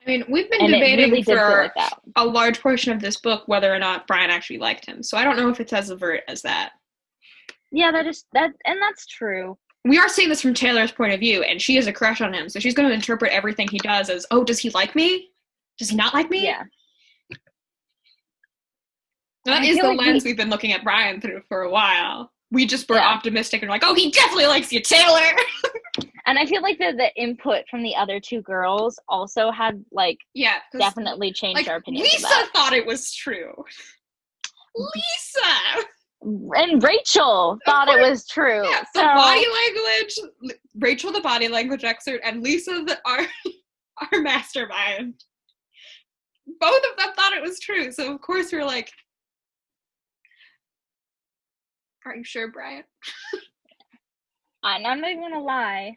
I mean, we've been And it debating really did feel for like that. a large portion of this book whether or not Brian actually liked him. So I don't know if it's as overt as that. Yeah, that's true. We are seeing this from Taylor's point of view, and she has a crush on him, so she's going to interpret everything he does as, oh, does he like me? Does he not like me? Yeah. That is the lens we've been looking at Brian through for a while. We just were optimistic and like, oh, he definitely likes you, Taylor! And I feel like the input from the other two girls also had, like, definitely changed our opinion. Lisa thought it was true. Lisa! And Rachel thought it was true. Yeah, the body language, Rachel the body language expert, and Lisa our mastermind. Both of them thought it was true, so of course we're like, are you sure, Brian? I'm not even gonna lie.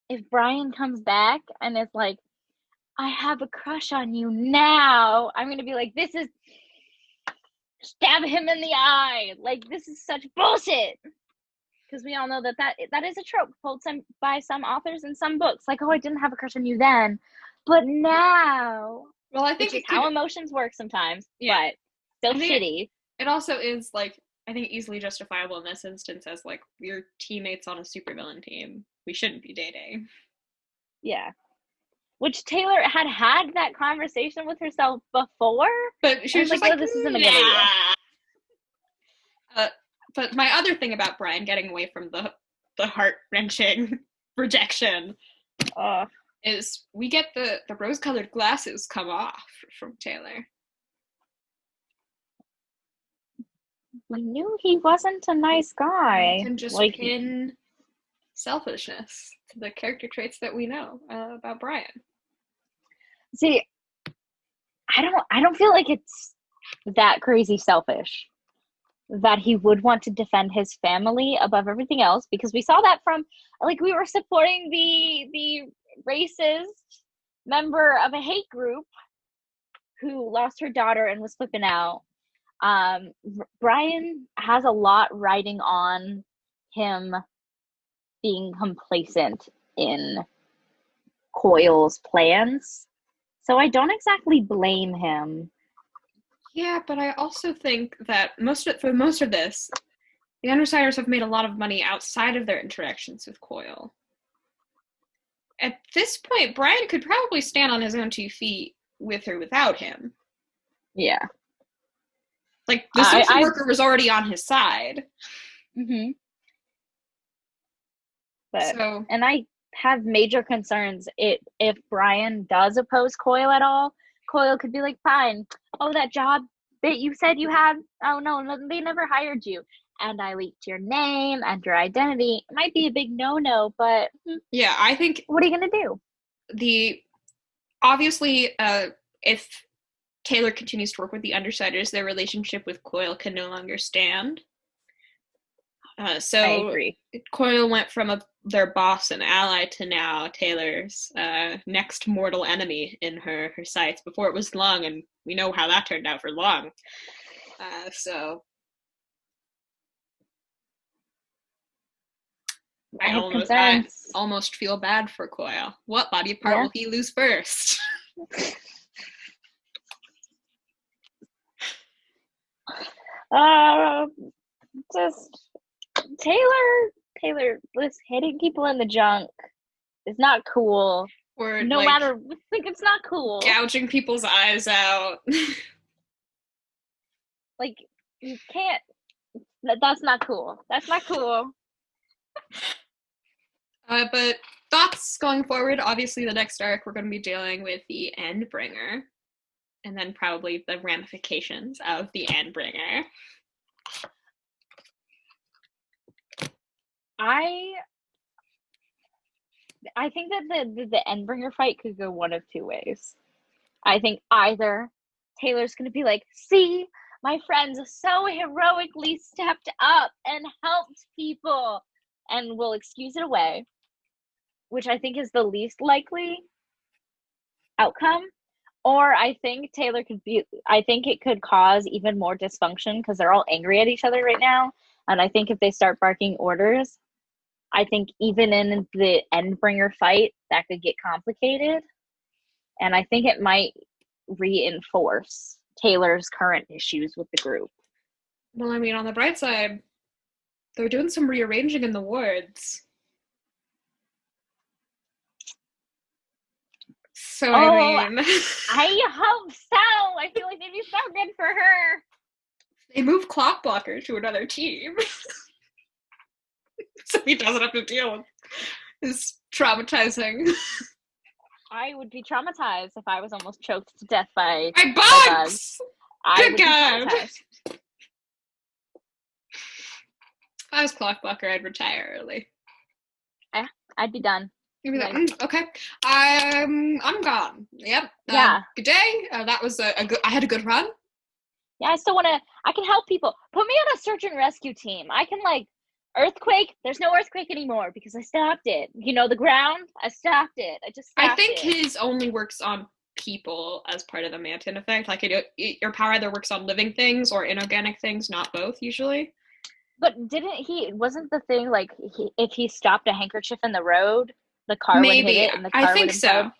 If Brian comes back and is like, I have a crush on you now, I'm gonna be like, this is, stab him in the eye. Like, this is such bullshit. Because we all know that is a trope pulled by some authors in some books. Like, oh, I didn't have a crush on you then, but now. Well, I think it's how emotions work sometimes, but still shitty. It also is, like, I think easily justifiable in this instance as, like, we're teammates on a supervillain team. We shouldn't be dating. Yeah. Which Taylor had that conversation with herself before. But she was just like, this isn't a good idea. But my other thing about Brian getting away from the heart-wrenching rejection is we get the rose-colored glasses come off from Taylor. We knew he wasn't a nice guy. You can just pin selfishness to the character traits that we know about Brian. See, I don't feel like it's that crazy selfish that he would want to defend his family above everything else, because we saw that from, like, we were supporting the racist member of a hate group who lost her daughter and was flipping out. Brian has a lot riding on him being complacent in Coyle's plans. So I don't exactly blame him. Yeah, but I also think that for most of this, the Undersiders have made a lot of money outside of their interactions with Coyle. At this point, Brian could probably stand on his own 2 feet with or without him. Yeah. Like, the social worker was already on his side. Mm-hmm. But, and I have major concerns if Brian does oppose Coyle at all. Coyle could be like, fine. Oh, that job that you said you had, oh no, they never hired you. And I leaked your name and your identity. It might be a big no-no, but yeah, I think, what are you going to do? Obviously, if Taylor continues to work with the Undersiders, their relationship with Coyle can no longer stand. So I agree. Coyle went from their boss and ally to now Taylor's next mortal enemy in her sights. Before it was Lung, and we know how that turned out for Lung. So I almost feel bad for Coyle. What body part will he lose first? Just Taylor was hitting people in the junk is not cool. Or no matter, like, it's not cool. Gouging people's eyes out. Like, you can't. That's not cool. That's not cool. But thoughts going forward. Obviously, the next arc we're going to be dealing with the Endbringer, and then probably the ramifications of the Endbringer. I think that the Endbringer fight could go one of two ways. I think either Taylor's gonna be like, see, my friends so heroically stepped up and helped people, and will excuse it away, which I think is the least likely outcome. Or I think I think it could cause even more dysfunction because they're all angry at each other right now. And I think if they start barking orders, I think even in the Endbringer fight, that could get complicated. And I think it might reinforce Taylor's current issues with the group. Well, I mean, on the bright side, they're doing some rearranging in the wards. So, I mean... I hope so! I feel like they'd be so good for her! They move Clockblocker to another team. So he doesn't have to deal with his traumatizing... I would be traumatized if I was almost choked to death by bugs! I Good would God! be traumatized. If I was Clockblocker, I'd retire early. I'd be done. You'd be like, okay, I'm gone. Yep. Yeah. Good day. That was a good. I had a good run. Yeah, I can help people. Put me on a search and rescue team. I can earthquake. There's no earthquake anymore because I stopped it. The ground. I stopped it. I just stopped I think it. his only works on people as part of the Manton effect. Like your power either works on living things or inorganic things, not both usually. But wasn't the thing if he stopped a handkerchief in the road, the car would hit it and the car would implode?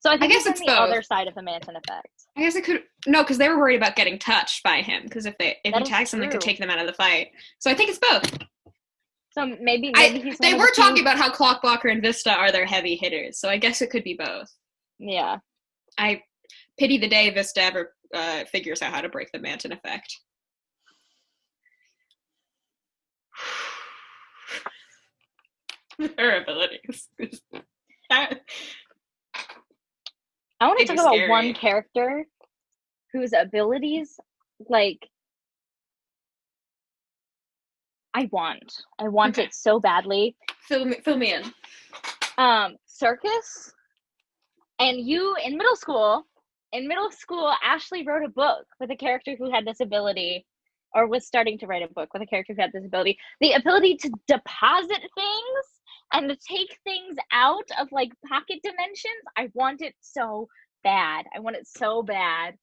So I think guess it's on the other side of the Manton effect. I guess it could because they were worried about getting touched by him because if he tags them, they could take them out of the fight. So I think it's both. So maybe they were talking about how Clockblocker and Vista are their heavy hitters, so I guess it could be both. Yeah. I pity the day Vista ever figures out how to break the Manton effect. Her abilities. I want to talk about one character whose abilities, I want it so badly. Fill me in. Circus. And in middle school, Ashley wrote a book with a character who had this ability, or was starting to write a book with a character who had this ability. The ability to deposit things and to take things out of pocket dimensions. I want it so bad. I want it so bad.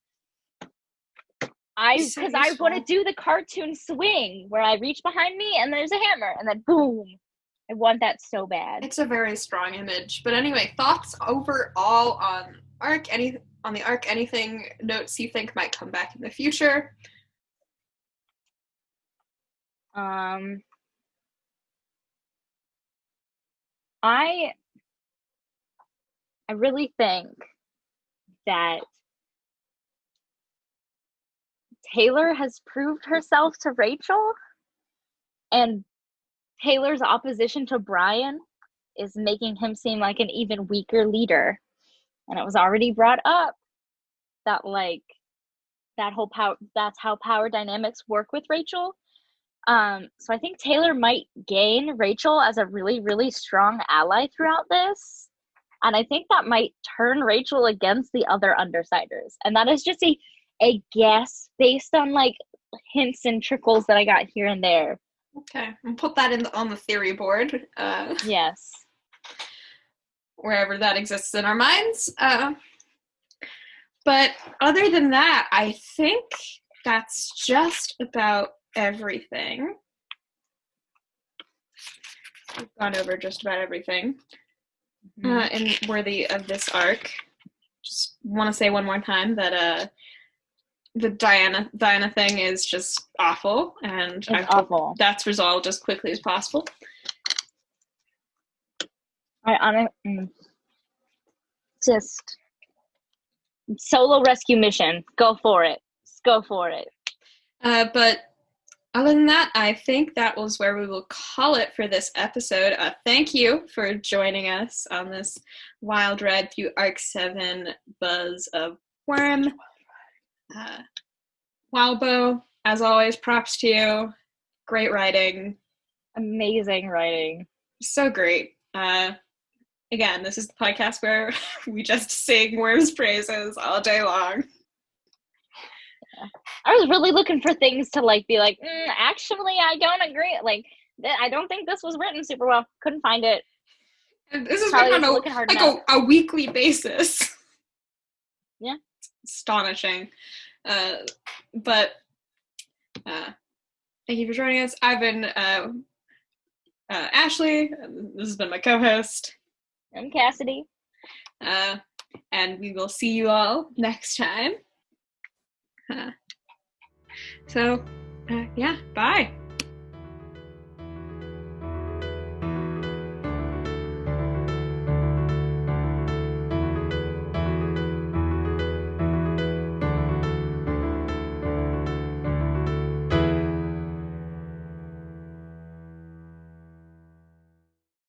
Because I want to do the cartoon swing where I reach behind me and there's a hammer and then boom. I want that so bad. It's a very strong image. But anyway, thoughts overall on the arc, anything notes you think might come back in the future? I really think that Taylor has proved herself to Rachel, and Taylor's opposition to Brian is making him seem like an even weaker leader. And it was already brought up that that whole power, that's how power dynamics work with Rachel. So I think Taylor might gain Rachel as a really, really strong ally throughout this. And I think that might turn Rachel against the other Undersiders. And that is just a guess based on hints and trickles that I got here and there. Okay, I'll put that on the theory board. Yes. Wherever that exists in our minds. But other than that, I think that's just about everything. We've gone over just about everything and worthy of this arc. Just want to say one more time that the Diana thing is just awful, and I hope that's resolved as quickly as possible. Just solo rescue mission. Go for it. But Other than that, I think that was where we will call it for this episode. Thank you for joining us on this wild ride through Arc 7 Buzz of Worm. Walbo, as always, props to you. Great writing. Amazing writing. So great. Again, this is the podcast where we just sing Worm's praises all day long. I was really looking for things to like be like, actually, I don't agree. Like, I don't think this was written super well. Couldn't find it. And this is Probably written on wasn't looking hard a weekly basis. Yeah. Astonishing. But thank you for joining us. I've been Ashley. This has been my co-host. I'm Cassidy. And we will see you all next time. So, yeah, bye.